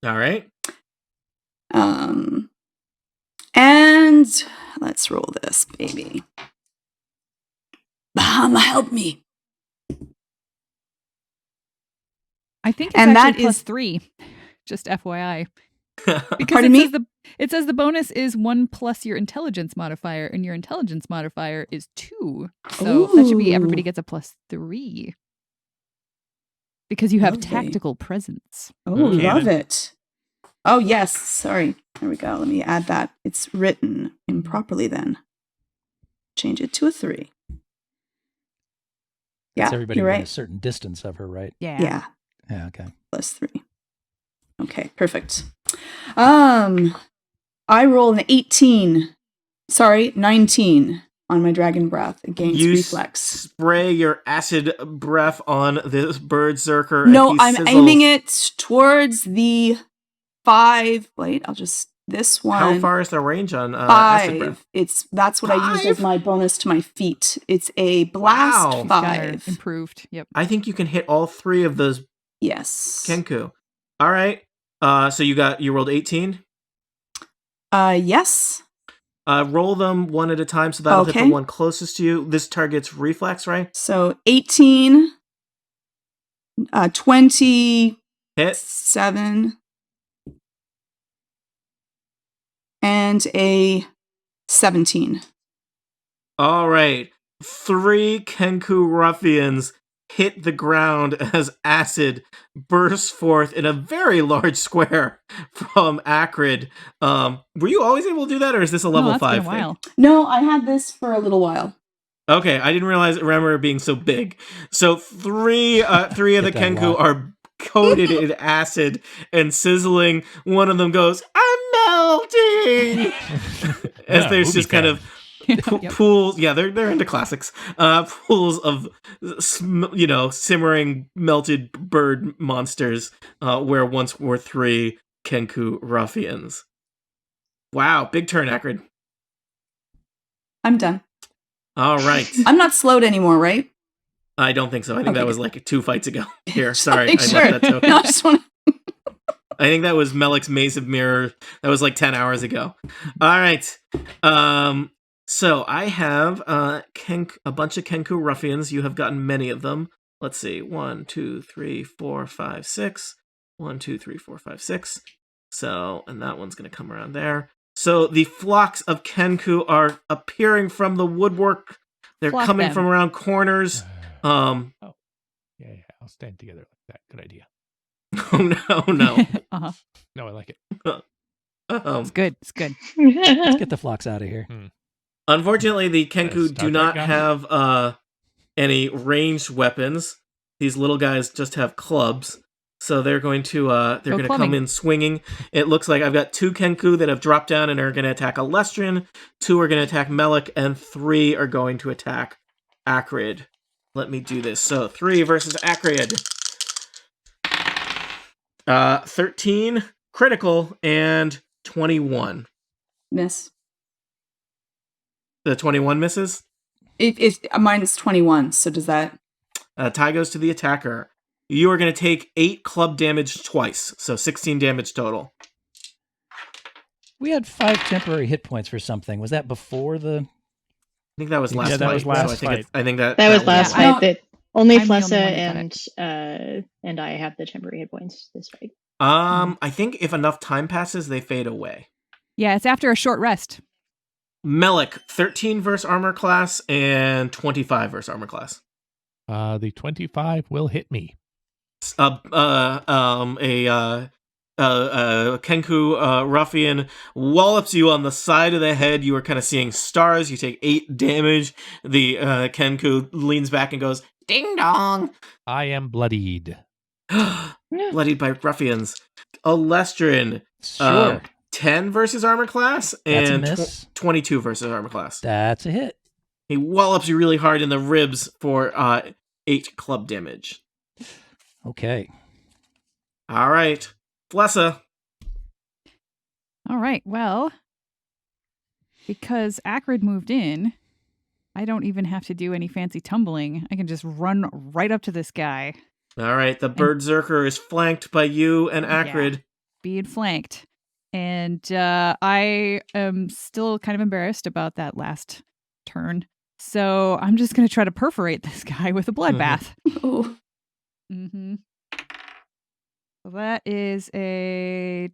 All right. And let's roll this, baby. Bahama, help me. I think it's And actually that is- +3. Just FYI. Because Pardon me? it says the bonus is 1 plus your intelligence modifier, and your intelligence modifier is 2. So that should be everybody Ooh. gets a +3. Because you have Lovely. tactical presence. Oh, Okay, love then. it. Oh, yes. Sorry. There we go. Let me add that. It's written improperly then. Change it to a 3. Yeah, That's everybody you're within a right. certain distance of her, right? Yeah. Yeah, Yeah, okay. +3. Okay, perfect. I roll an 18. Sorry, 19 on my Dragon Breath against You reflex. spray your acid breath on this berserker. and No, he I'm sizzles. aiming it towards the 5. Wait, I'll just this one. How far is the range on acid breath? 5. That's what I used as 5? my bonus to my feet. It's a blast Wow. He's got her 5. improved. Yep. I think you can hit all 3 of those Yes. Kenku. All right. So you rolled 18. Yes. Roll them one at a time, so that'll hit Okay. the one closest to you. This target's reflex, right? So 18, 27, Hit. and a 17. All right. 3 Kenku ruffians hit the ground as acid bursts forth in a very large square from Acrid. Were you always able to do that, or is this a level no, that's 5 been a thing? while. No, I had this for a little while. Okay, I didn't remember it being so big. So three of the Hit that Kenku lot. are coated in acid and sizzling. One of them goes, "I'm melting!" As Yeah, there's movie just kind fan. of Yep. pools. Yeah, they're into classics. Pools of simmering melted bird monsters. Where once were 3 Kenku ruffians. Wow, big turn, Acrid. I'm done. All right. I'm not slowed anymore, right? I don't think so. I think Okay, that was good. like 2 fights ago. Here, Just sorry, make I sure. left that token. No, I just want to. I think that was Melik's Maze of Mirror. That was like 10 hours ago. All right. So I have a bunch of Kenku ruffians. You have gotten many of them. Let's see. 1, 2, 3, 4, 5, 6. 1, 2, 3, 4, 5, 6. So, and that one's going to come around there. So the flocks of Kenku are appearing from the woodwork. They're Flock coming them. from around corners. Yeah, I'll stand together like that. Good idea. Oh no. Uh-huh. No, I like it. It's good. It's good. Let's get the flocks out of here. Unfortunately, the Kenku Star do not Trek guy? have any ranged weapons. These little guys just have clubs, so they're going to come clubbing. in swinging. It looks like I've got 2 Kenku that have dropped down and are going to attack Alestrian. 2 are going to attack Melik, and 3 are going to attack Acrid. Let me do this. So 3 versus Acrid. 13 critical and 21. Miss. The 21 misses. Mine is 21. So does that? Tie goes to the attacker. You are going to take 8 club damage twice, so 16 damage total. We had 5 temporary hit points for something. Was that before the? I think that was last Yeah, fight. that was last so fight. I think that That was one last Yeah, fight. That only I'm the only Flessa one that and I have the temporary hit points this fight. I think if enough time passes, they fade away. Yeah, it's after a short rest. Melik, 13 versus armor class and 25 versus armor class. The 25 will hit me. A Kenku ruffian wallops you on the side of the head. You are kind of seeing stars. You take 8 damage. The Kenku leans back and goes, "Ding dong." I am bloodied. Bloodied by ruffians. Olestrin. Sure. 10 versus armor class That's a and miss. 22 versus armor class. That's a hit. He wallops you really hard in the ribs for 8 club damage. Okay. All right. Flessa. All right. Well, because Acrid moved in, I don't even have to do any fancy tumbling. I can just run right up to this guy. All right. The Berserker is flanked by you and Acrid. Yeah, being flanked. And I am still kind of embarrassed about that last turn. So I'm just going to try to perforate this guy with a bloodbath. Oh. Mm-hmm. So that is a...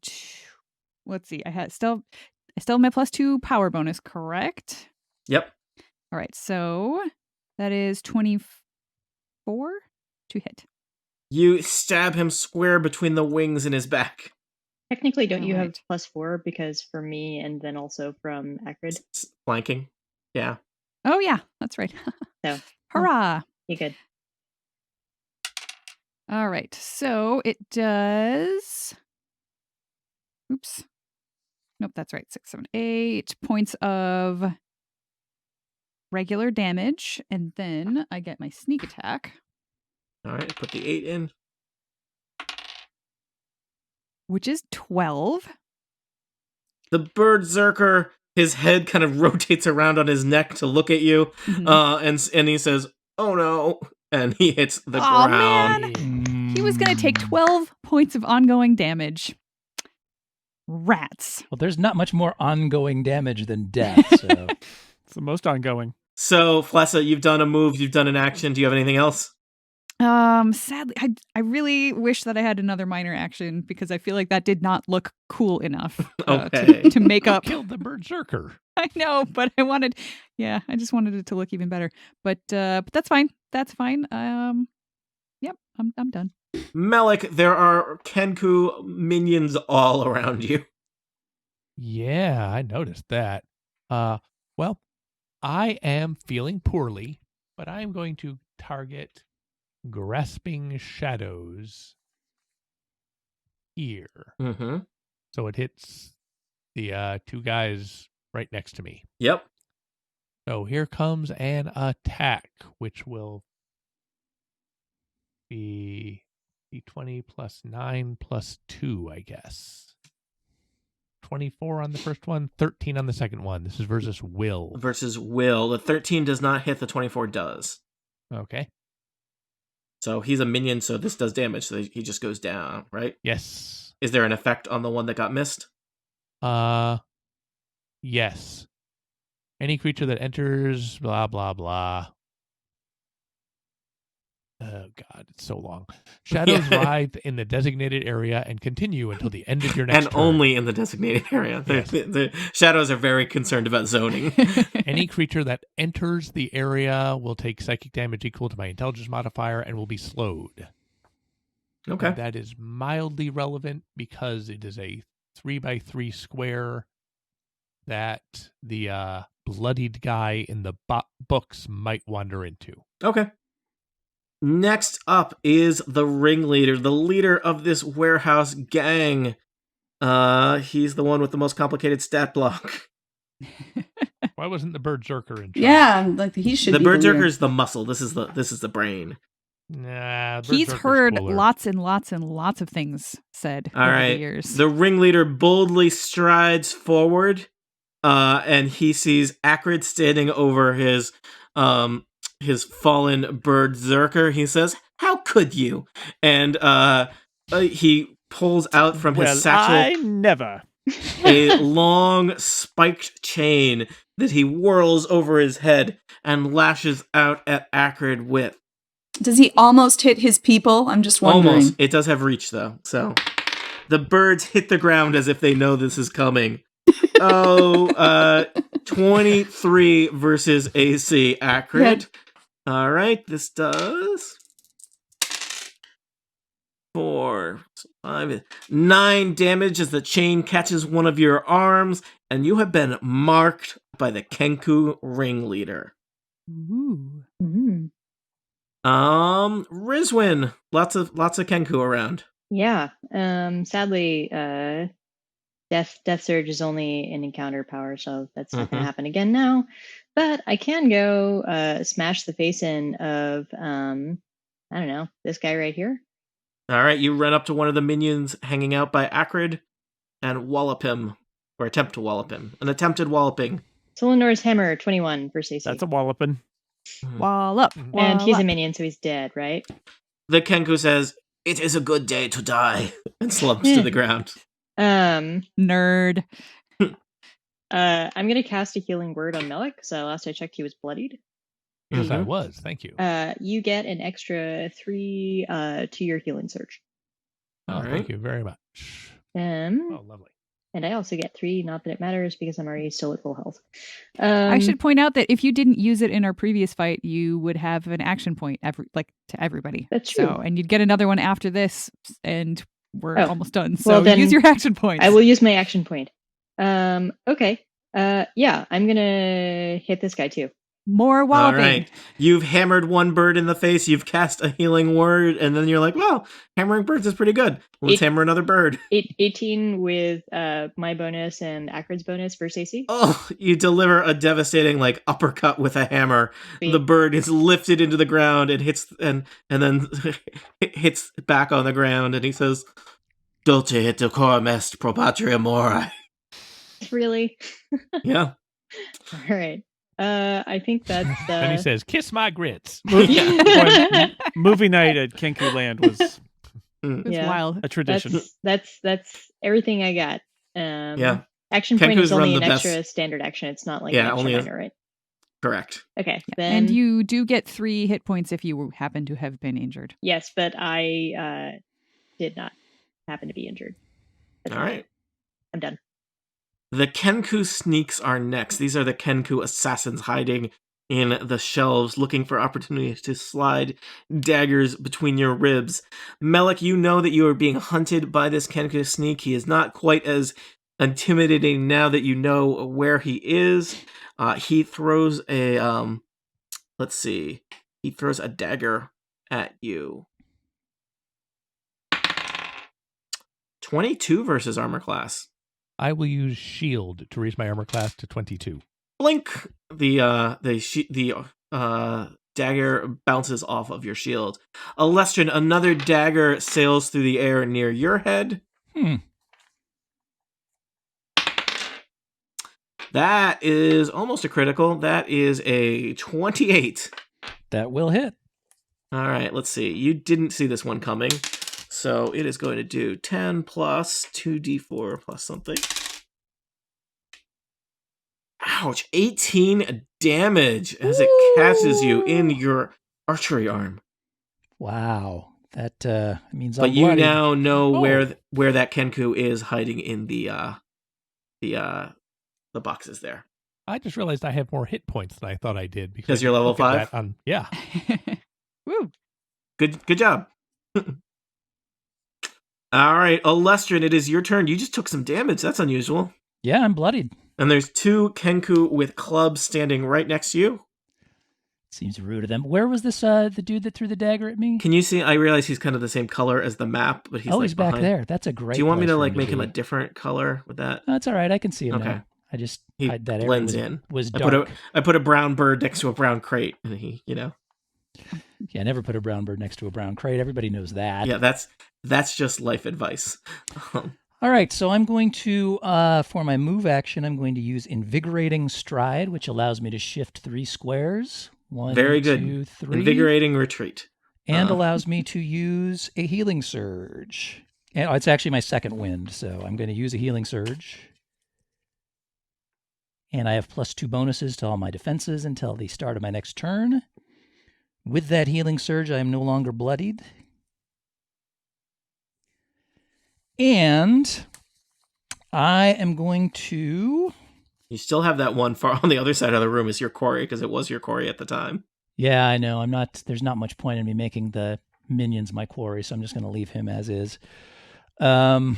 Let's see. I still have my +2 power bonus, correct? Yep. All right. So that is 24 to hit. You stab him square between the wings in his back. Technically, don't you have Alright. +4 because for me and then also from Acrid? Flanking. Yeah. Oh, yeah. That's right. So, Hurrah. you good. All right. So it does... Oops. Nope, that's right. 6, 7, 8 points of regular damage. And then I get my sneak attack, All right. Put the 8 in. which is 12. The Berserker, his head kind of rotates around on his neck to look at you. Mhm. And he says, "Oh no." And he hits the Aw, ground. man. He was going to take 12 points of ongoing damage. Rats. Well, there's not much more ongoing damage than death, so... It's the most ongoing. So, Flessa, you've done a move, you've done an action. Do you have anything else? Sadly, I really wish that I had another minor action because I feel like that did not look cool enough Okay. to make up. Killed the Berserker. I know, but I just wanted it to look even better. But that's fine. That's fine. Yep, I'm done. Melik, there are Kenku minions all around you. Yeah, I noticed that. Well, I am feeling poorly, but I'm going to target Grasping Shadows here. Mm-hmm. So it hits the 2 guys right next to me. Yep. So here comes an attack, which will be D20 plus 9 plus 2, I guess. 24 on the first one, 13 on the second one. This is versus Will. Versus Will. The 13 does not hit, the 24 does. Okay. So he's a minion, so this does damage, so he just goes down, right? Yes. Is there an effect on the one that got missed? Yes. Any creature that enters, blah, blah, blah. Oh, God, it's so long. Shadows writhe in the designated area and continue until the end of your next And turn. only in the designated area. Yes. The shadows are very concerned about zoning. Any creature that enters the area will take psychic damage equal to my intelligence modifier and will be slowed. Okay. And that is mildly relevant because it is a 3x3 square that the bloodied guy in the books might wander into. Okay. Next up is the ringleader, the leader of this warehouse gang. He's the one with the most complicated stat block. Why wasn't the Berserker in charge? Yeah, like he should The be Berserker leader. is the muscle. This is the brain. Nah, He's Berserker's heard cooler. lots and lots and lots of things said All over right. the years. The ringleader boldly strides forward, and he sees Acrid standing over his fallen Berserker. He says, "How could you?" And he pulls out from his satchel I never. a long spiked chain that he whirls over his head and lashes out at Acrid with. Does he almost hit his people? I'm just wondering. Almost. It does have reach, though. So the birds hit the ground as if they know this is coming. 23 versus AC. Acrid. All right, this does 4, 5, 9 damage as the chain catches one of your arms, and you have been marked by the Kenku ringleader. Ooh. Mhm. Rizwin, lots of Kenku around. Yeah. Sadly, Death Surge is only an encounter power, so that's not going to happen again now. But I can go smash the face in of I don't know, this guy right here. All right, you run up to one of the minions hanging out by Acrid and wallop him, or attempt to wallop him. An attempted walloping. Solinor's Hammer, 21 versus AC. That's a walloping. Wallop. And he's a minion, so he's dead, right? The Kenku says, "It is a good day to die," and slumps to the ground. Nerd. I'm going to cast a healing word on Melik, because last I checked he was bloodied. Yes, I was. Thank you. You get an extra 3 to your healing surge. Oh, right. thank you very much. Oh, lovely. And I also get 3, not that it matters because I'm already still at full health. I should point out that if you didn't use it in our previous fight, you would have an action point to everybody. That's true. So, and you'd get another one after this, and we're almost done. So well, then use your action points. I will use my action point. Okay. Yeah, I'm gonna hit this guy too. More walloping. All right. You've hammered one bird in the face, you've cast a healing word, and then you're like, well, hammering birds is pretty good. Let's hammer another bird. 18 with my bonus and Acrid's bonus versus AC. Oh, you deliver a devastating uppercut with a hammer. Sweet. The bird is lifted into the ground and hits and then hits back on the ground, and he says, "Dulce et decorum est pro patria mori." Really? Yeah. All right. I think that's. Then he says, "Kiss my grits." Movie night at Kenku Land was wild. a tradition. That's everything I got. Yeah. Action point Kenku's is only run an the extra best. standard action. It's not like Yeah, an extra only minor, right? Correct. Okay. Then And you do get 3 hit points if you happen to have been injured. yes, but I did not happen to be injured. That's All fine. right. I'm done. The Kenku sneaks are next. These are the Kenku assassins hiding in the shelves, looking for opportunities to slide daggers between your ribs. Melik, you know that you are being hunted by this Kenku sneak. He is not quite as intimidating now that you know where he is. He throws a let's see. He throws a dagger at you. 22 versus armor class. I will use shield to raise my armor class to 22. Blink! The dagger bounces off of your shield. Alestrin, another dagger sails through the air near your head. That is almost a critical. That is a 28. That will hit. All right, let's see. You didn't see this one coming. So it is going to do 10 plus 2d4 plus something. Ouch, 18 damage as it catches you in your archery arm. Wow. That means But I'm you bloodied. now know where that Kenku is hiding in the boxes there. I just realized I have more hit points than I thought I did Because you're level 5? Yeah. Woo. Good job. All right, Alestrin, it is your turn. You just took some damage. That's unusual. Yeah, I'm bloodied. And there's 2 Kenku with clubs standing right next to you. Seems rude of them. Where was this the dude that threw the dagger at me? Can you see? I realize he's kind of the same color as the map, but he's he's back behind. there. That's a great. Do you want me place to for make him be. a different color with that? No, that's all right. I can see him Okay. now. I just He that area blends in. was I dark. put a brown bird next to a brown crate, and he, Yeah, I never put a brown bird next to a brown crate. Everybody knows that. Yeah, that's just life advice. All right, so I'm going to, for my move action, I'm going to use Invigorating Stride, which allows me to shift 3 squares. 1, Very good. 2, 3. Invigorating retreat. And allows me to use a Healing Surge. And it's actually my second wind, so I'm going to use a Healing Surge. And I have +2 bonuses to all my defenses until the start of my next turn. With that Healing Surge, I am no longer bloodied. And I am going to... You still have that one far on the other side of the room is your quarry, because it was your quarry at the time. Yeah, I know. There's not much point in me making the minion's my quarry, so I'm just going to leave him as is. But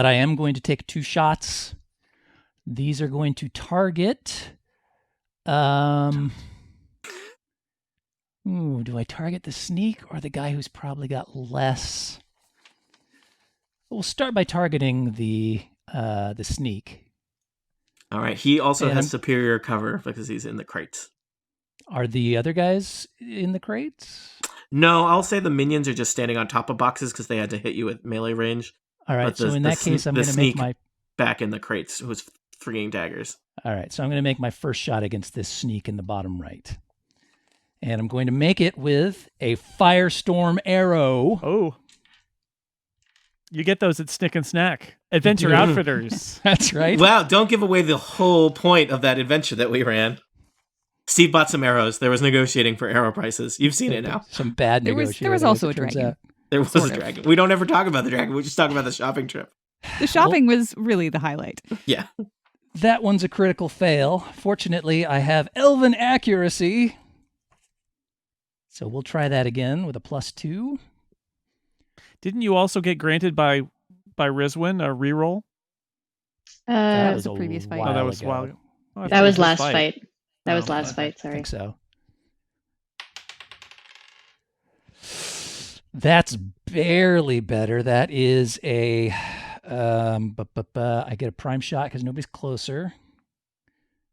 I am going to take 2 shots. These are going to target. Do I target the sneak or the guy who's probably got less? We'll start by targeting the sneak. All right. He also has superior cover because he's in the crates. Are the other guys in the crates? No, I'll say the minions are just standing on top of boxes because they had to hit you with melee range. All right. So in that case, I'm going to make my back in the crates who's freeing daggers. All right. So I'm going to make my first shot against this sneak in the bottom right. And I'm going to make it with a firestorm arrow. Oh. You get those at Snick and Snack. Adventure Outfitters. That's right. Wow, don't give away the whole point of that adventure that we ran. Steve bought some arrows. There was negotiating for arrow prices. You've seen it now. Some bad negotiating. There was also a dragon. There was a dragon. We don't ever talk about the dragon. We just talk about the shopping trip. The shopping was really the highlight. Yeah. That one's a critical fail. Fortunately, I have elven accuracy. So we'll try that again with a +2. Didn't you also get granted by Rizwin a reroll? That was a previous fight. Oh, that was a while ago. Oh, that was last fight. That was last fight, sorry. I think so. That's barely better. That is a... I get a prime shot because nobody's closer.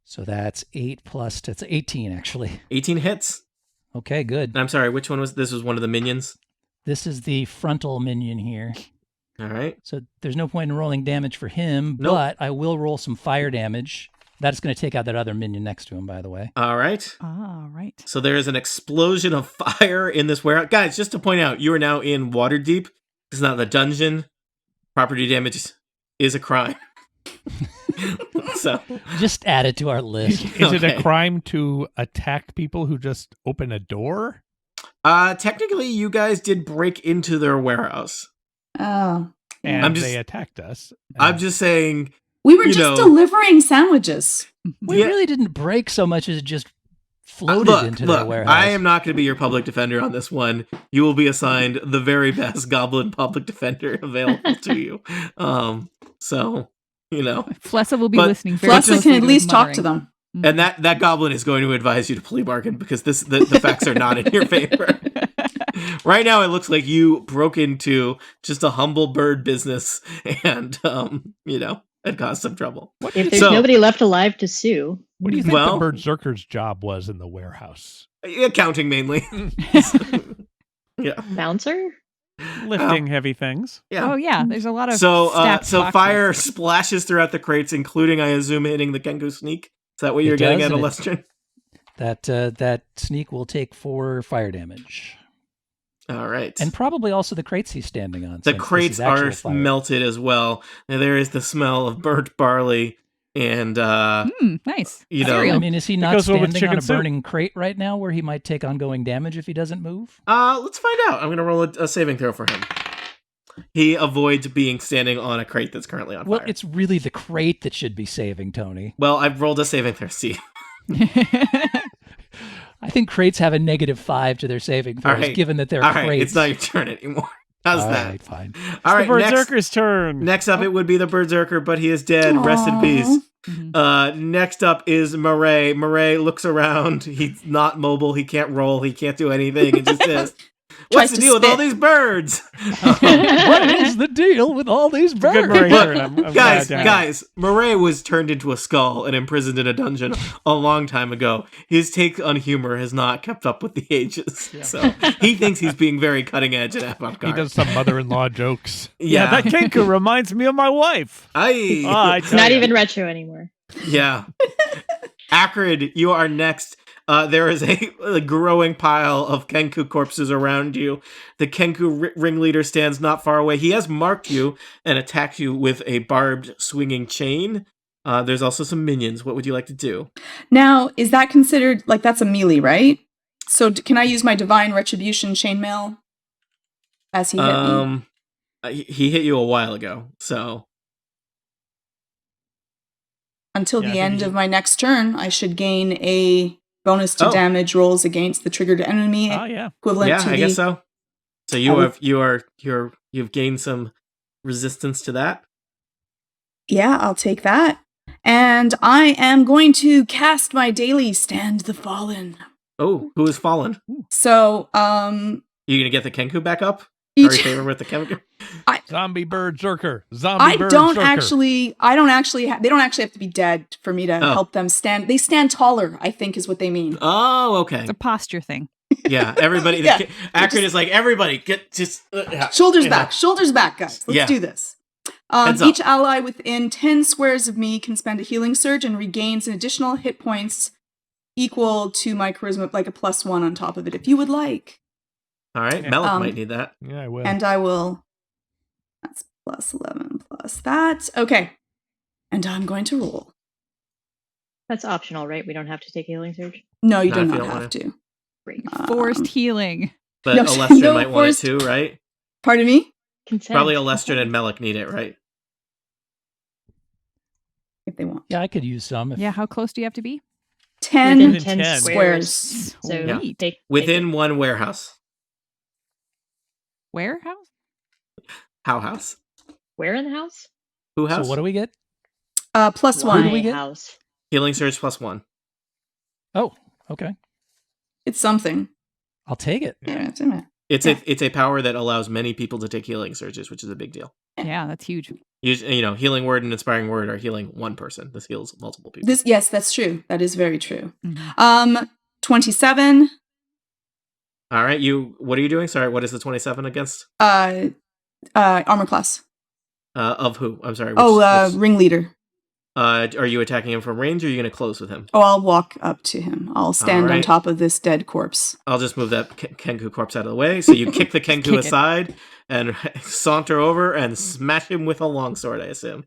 So that's 8 plus... That's 18, actually. 18 hits. Okay, good. I'm sorry, which one was... This was one of the minions? This is the frontal minion here. All right. So there's no point in rolling damage for him, but I will roll some fire damage. That's going to take out that other minion next to him, by the way. All right. All right. So there is an explosion of fire in this warehouse. Guys, just to point out, you are now in Waterdeep. It's not the dungeon. Property damage is a crime. So just add it to our list. Is it a crime to attack people who just open a door? Technically, you guys did break into their warehouse. Oh. And they attacked us. I'm just saying... We were just delivering sandwiches. We really didn't break so much as just floated into their warehouse. I am not going to be your public defender on this one. You will be assigned the very best goblin public defender available to you. So, Flessa will be listening. Flessa can at least talk to them. And that goblin is going to advise you to plea bargain because the facts are not in your favor. Right now, it looks like you broke into just a humble bird business and, it caused some trouble. If there's nobody left alive to sue. What do you think the Berserker's job was in the warehouse? Accounting mainly. Yeah. Bouncer? Lifting heavy things. Yeah. Oh, yeah. There's a lot of so boxes. Fire splashes throughout the crates, including, I assume, hitting the Kenku sneak. Is that what you're getting at, Alestrin? That sneak will take 4 fire damage. All right. And probably also the crates he's standing on. The crates are melted as well. And there is the smell of burnt barley and nice. I mean, is he not standing on a burning crate right now where he might take ongoing damage if he doesn't move? Let's find out. I'm going to roll a saving throw for him. He avoids being standing on a crate that's currently on fire. Well, it's really the crate that should be saving, Tony. Well, I've rolled a saving throw, Steve. I think crates have a -5 to their saving throws, given that they're crates. Right, it's not your turn anymore. How's that? All right, fine. All right, the Berserker's turn. Next up, it would be the Berserker, but he is dead. Aww. Rest in peace. Mm-hmm. Next up is Murray. Murray looks around. He's not mobile. He can't roll. He can't do anything. It just says, what's the deal with all these birds? What is the deal with all these birds? Good Murray turn. I'm guys, Murray was turned into a skull and imprisoned in a dungeon a long time ago. His take on humor has not kept up with the ages. Yeah. So he thinks he's being very cutting edge and avant-garde. He does some mother-in-law jokes. Yeah, that Kenku reminds me of my wife. It's not even retro anymore. Yeah. Acrid, you are next. There is a growing pile of Kenku corpses around you. The Kenku ringleader stands not far away. He has marked you and attacked you with a barbed swinging chain. There's also some minions. What would you like to do? Now, is that considered, that's a melee, right? So can I use my Divine Retribution chainmail as he hit me? He hit you a while ago, so... Until the end of my next turn, I should gain a bonus to Oh. damage rolls against the triggered enemy. Oh, yeah. Equivalent Yeah, to I the. guess so. So you've gained some resistance to that. Yeah, I'll take that. And I am going to cast my daily Stand the Fallen. Oh, who has fallen? So, You gonna get the Kenku back up? each- Sorry, favor with the Kenku. Zombie berserker. I Zombie berserker. don't actually they don't actually have to be dead for me to Oh. help them stand. They stand taller, I think is what they mean. Oh, okay. It's a posture thing. Yeah, everybody. Yeah. Akron is like, everybody, get just Shoulders back, guys. Let's Yeah. do this. Heads up. Each ally within 10 squares of me can spend a healing surge and regains an additional hit points equal to my charisma, like a +1 on top of it, if you would like. All right, Yeah. Melik might need that. Yeah, I will. And I will. That's +11 plus that. Okay. And I'm going to roll. That's optional, right? We don't have to take a healing surge. No, you Not do if you not don't have wanna. to. Great. Forced healing. But No, Alestra no might want it forced- too, right? Pardon me? Consent. Probably Alestra and Melik need it, right? If they want. Yeah, I could use some. If, Yeah, how close do you have to be? 10 Within Within 10 10 squares. squares. So Yeah. take Within one warehouse. Warehouse? How house? where in the house? Who house? So what do we get? +1. Who do My we get? house. Healing surge +1. Oh, okay. It's something. I'll take it. Yeah, it's in there. It's a power that allows many people to take healing surges, which is a big deal. Yeah, that's huge. You know, healing word and inspiring word are healing one person. This heals multiple people. Yes, that's true. That is very true. Mhm. 27. All right, what are you doing? Sorry, what is the 27 against? Armor class. Of who? I'm sorry. Which, Ringleader. are you attacking him from range, or are you going to close with him? Oh, I'll walk up to him. I'll stand on Alright. top of this dead corpse. I'll just move that Kenku corpse out of the way. So you kick the Kenku Kick it. aside and saunter over and smash him with a longsword, I assume.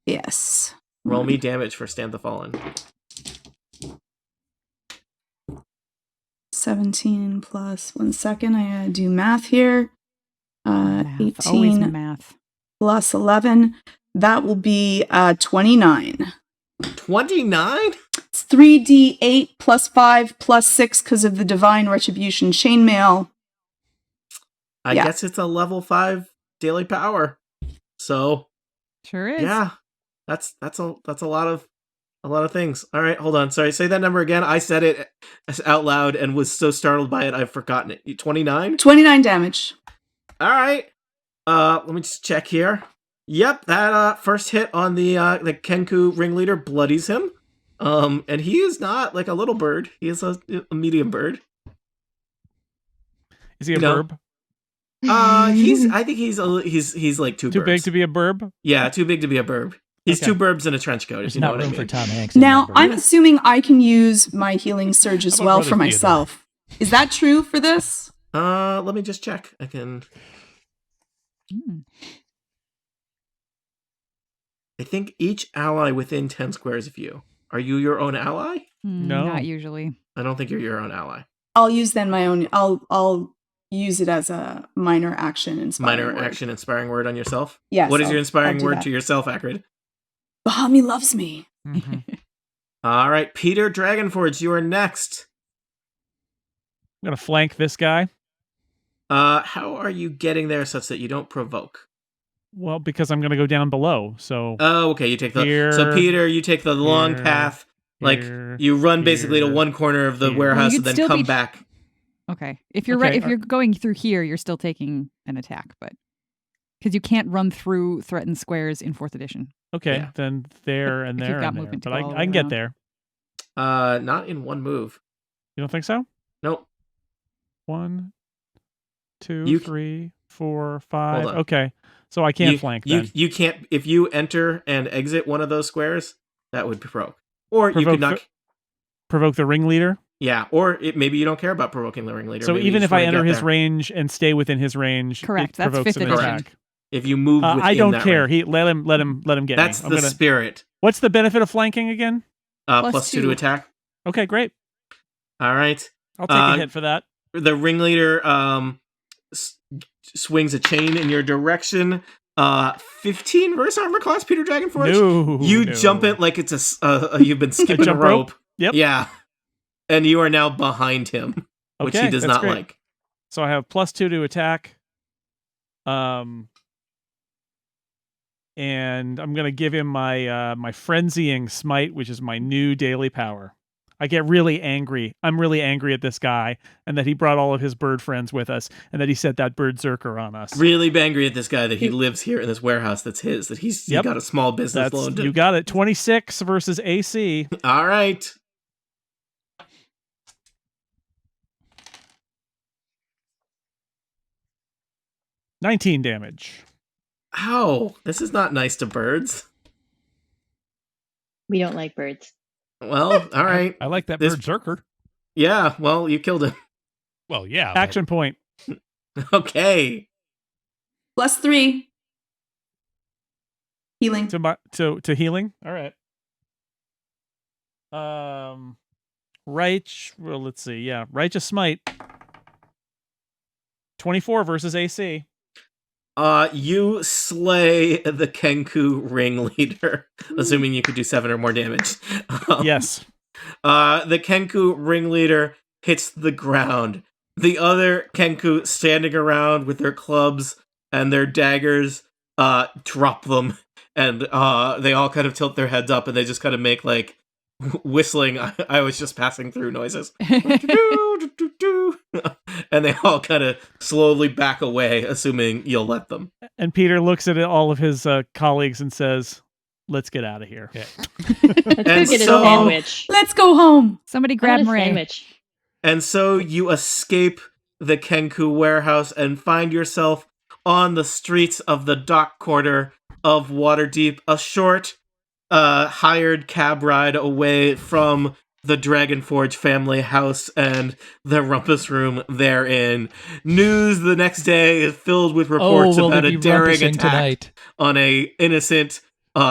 Yes. Roll me damage for Stand the Fallen. 17 plus 1 second. I gotta do math here. Math. Always 18 math. plus 11. That will be 29. 29? It's 3d8 plus 5 plus 6 because of the divine retribution chainmail. I Yeah. guess it's a level 5 daily power. So Sure is. yeah, that's a lot of things. All right, hold on. Sorry, say that number again. I said it out loud and was so startled by it I've forgotten it. 29? 29 damage. All right. Let me just check here. Yep, that first hit on the Kenku ringleader bloodies him. And he is not like a little bird. He is a medium bird. Is he a No. burb? I think he's like two Too burbs. big to be a burb? Yeah, too big to be a burb. He's Okay. two burbs in a trench coat. If There's you know not what I room mean. for Tom Hanks. in Now, that bird. I'm assuming I can use my healing surge as How about well Brother for Theodore? myself. Is that true for this? Let me just check. I can. Hmm. I think each ally within 10 squares of you. Are you your own ally? No. Not usually. I don't think you're your own ally. I'll use then my own. I'll use it as a minor action inspiring Minor word. action inspiring word on yourself? Yes. What is your I'll inspiring do word that. to yourself, Akrid? Bahami loves me. Mhm. All right, Peter Dragonforge, you are next. I'm going to flank this guy. How are you getting there such that you don't provoke? Well, because I'm going to go down below. So Oh, okay. You take the Here, so Peter, you take the long here, path. Like here, you run basically to here, one corner of the here. warehouse Well, you and could then still come be- back. Okay. If you're Okay. if you're going through here, you're still taking an attack, but because you can't run through threatened squares in 4th edition. okay, Yeah. then there and If there you've got and there. movement to But go all the I can way get around. there. Not in one move. You don't think so? Nope. 1, 2, You- 3, 4, 5. Hold on. Okay. So I can't you, flank you, then. You can't if you enter and exit one of those squares, that would provoke. Or you Provoke could not. Provoke the ringleader. Yeah, or maybe you don't care about provoking the ringleader. So Maybe you even just if I wanna enter get his there. range and stay within his range, Correct, it that's provokes 5th an edition. attack. if you move within I don't that care. range. Let him get That's me. the spirit. What's the benefit of flanking again? Plus 2 to 2. attack. Okay, great. All right. I'll take a hit for that. The ringleader swings a chain in your direction. 15 versus armor class, Peter Dragonforge. No, You no. jump it like it's you've been skipping a jump rope. rope? Yep. Yeah. And you are now behind him, which Okay, he does that's not great. like. So I have +2 to attack. And I'm gonna give him my my frenzying smite, which is my new daily power. I get really angry. I'm really angry at this guy, and that he brought all of his bird friends with us, and that he sent that berserker on us. Really angry at this guy that he lives here in this warehouse that's his, that he got a small business loan to. You got it. 26 versus AC. All right. $19 damage. Ow, this is not nice to birds. We don't like birds. Well, all right. I like that This- berserker. Yeah, well, you killed him. Well, yeah. but- Action point. Okay. +3. Healing. To healing. All right. Well, let's see. Yeah, righteous smite. 24 versus AC. You slay the Kenku ringleader, assuming you could do 7 or more damage. Yes. The Kenku ringleader hits the ground. The other Kenku standing around with their clubs and their daggers drop them, and they all kind of tilt their heads up, and they just kind of make like whistling I was just passing through noises. And they all kind of slowly back away, assuming you'll let them. And Peter looks at all of his colleagues and says, "Let's get out of here." Yeah. Let's go And get so- a sandwich. Let's go home. Somebody I grab want a Murray. sandwich. And so you escape the Kenku warehouse and find yourself on the streets of the dock quarter of Waterdeep, a short hired cab ride away from the Dragonforge family house and the rumpus room therein. News the next day is filled with reports will about there a be daring rumpusing attack tonight? on a innocent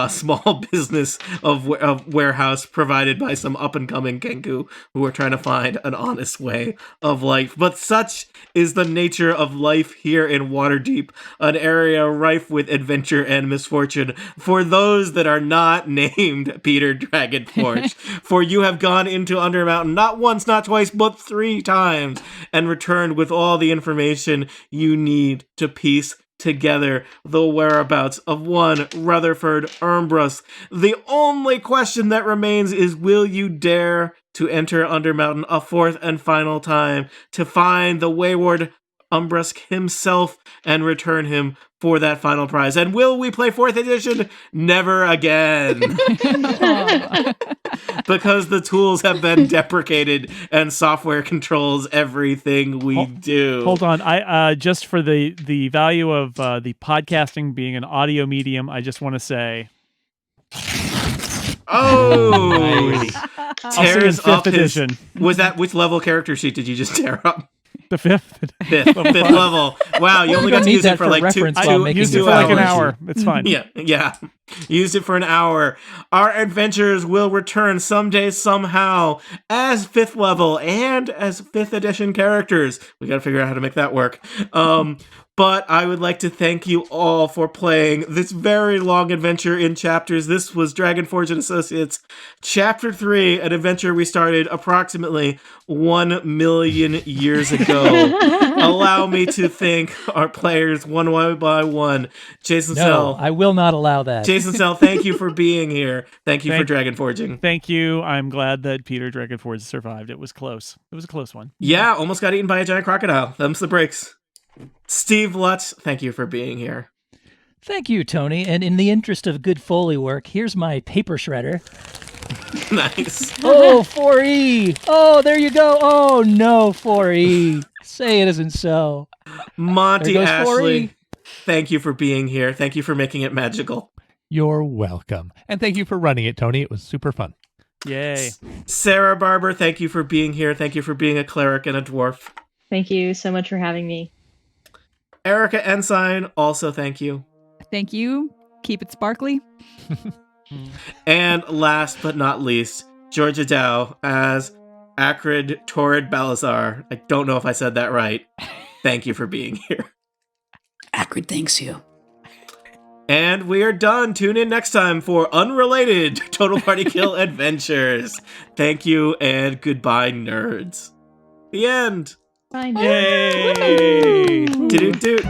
small business of warehouse provided by some up-and-coming Kenku who are trying to find an honest way of life. But such is the nature of life here in Waterdeep, an area rife with adventure and misfortune for those that are not named Peter Dragonforge. For you have gone into Undermountain not once, not twice, but 3 times, and returned with all the information you need to piece together the whereabouts of one Rutherford Ermbrus. The only question that remains is, will you dare to enter Undermountain a 4th and final time to find the wayward Umbrusk himself and return him for that final prize? And will we play 4th edition? Never again. Because the tools have been deprecated and software controls everything we do. Hold on. I just for the value of the podcasting being an audio medium, I just want to say Oh! I'll see in Tears 5th up his... edition. Was that, which level character sheet did you just tear up? The 5th. Fifth level. Wow, you only got to need use it that for for like reference I while making used it new for like an hours. hour. It's fine. Yeah. Used it for an hour. Our adventures will return someday, somehow, as 5th level and as 5th edition characters. We gotta figure out how to make that work. But I would like to thank you all for playing this very long adventure in chapters. This was Dragonforge and Associates, Chapter 3, an adventure we started approximately 1 million years ago. Allow me to thank our players one by one. Jason No, Sell. I will not allow that. Jason Sell, thank you for being here. Thank you for Thank- Dragonforging. Thank you. I'm glad that Peter Dragonforge survived. It was close. It was a close one. Yeah, almost got eaten by a giant crocodile. Them's the breaks. Steve Lutz, thank you for being here. Thank you, Tony. And in the interest of good Foley work, here's my paper shredder. Nice. Oh, 4E. Oh, there you go. Oh, no, 4E. Say it isn't so. Monty There goes Ashley, 4E. thank you for being here. Thank you for making it magical. You're welcome. And thank you for running it, Tony. It was super fun. Yay. Sarah Barber, thank you for being here. Thank you for being a cleric and a dwarf. Thank you so much for having me. Erica Ensign, also thank you. Thank you. Keep it sparkly. And last but not least, Georgia Dow as Acrid Torrid Balazar. I don't know if I said that right. Thank you for being here. Acrid thanks you. And we are done. Tune in next time for unrelated Total Party Kill adventures. Thank you and goodbye, nerds. The end. Bye, Yay! Doot doot.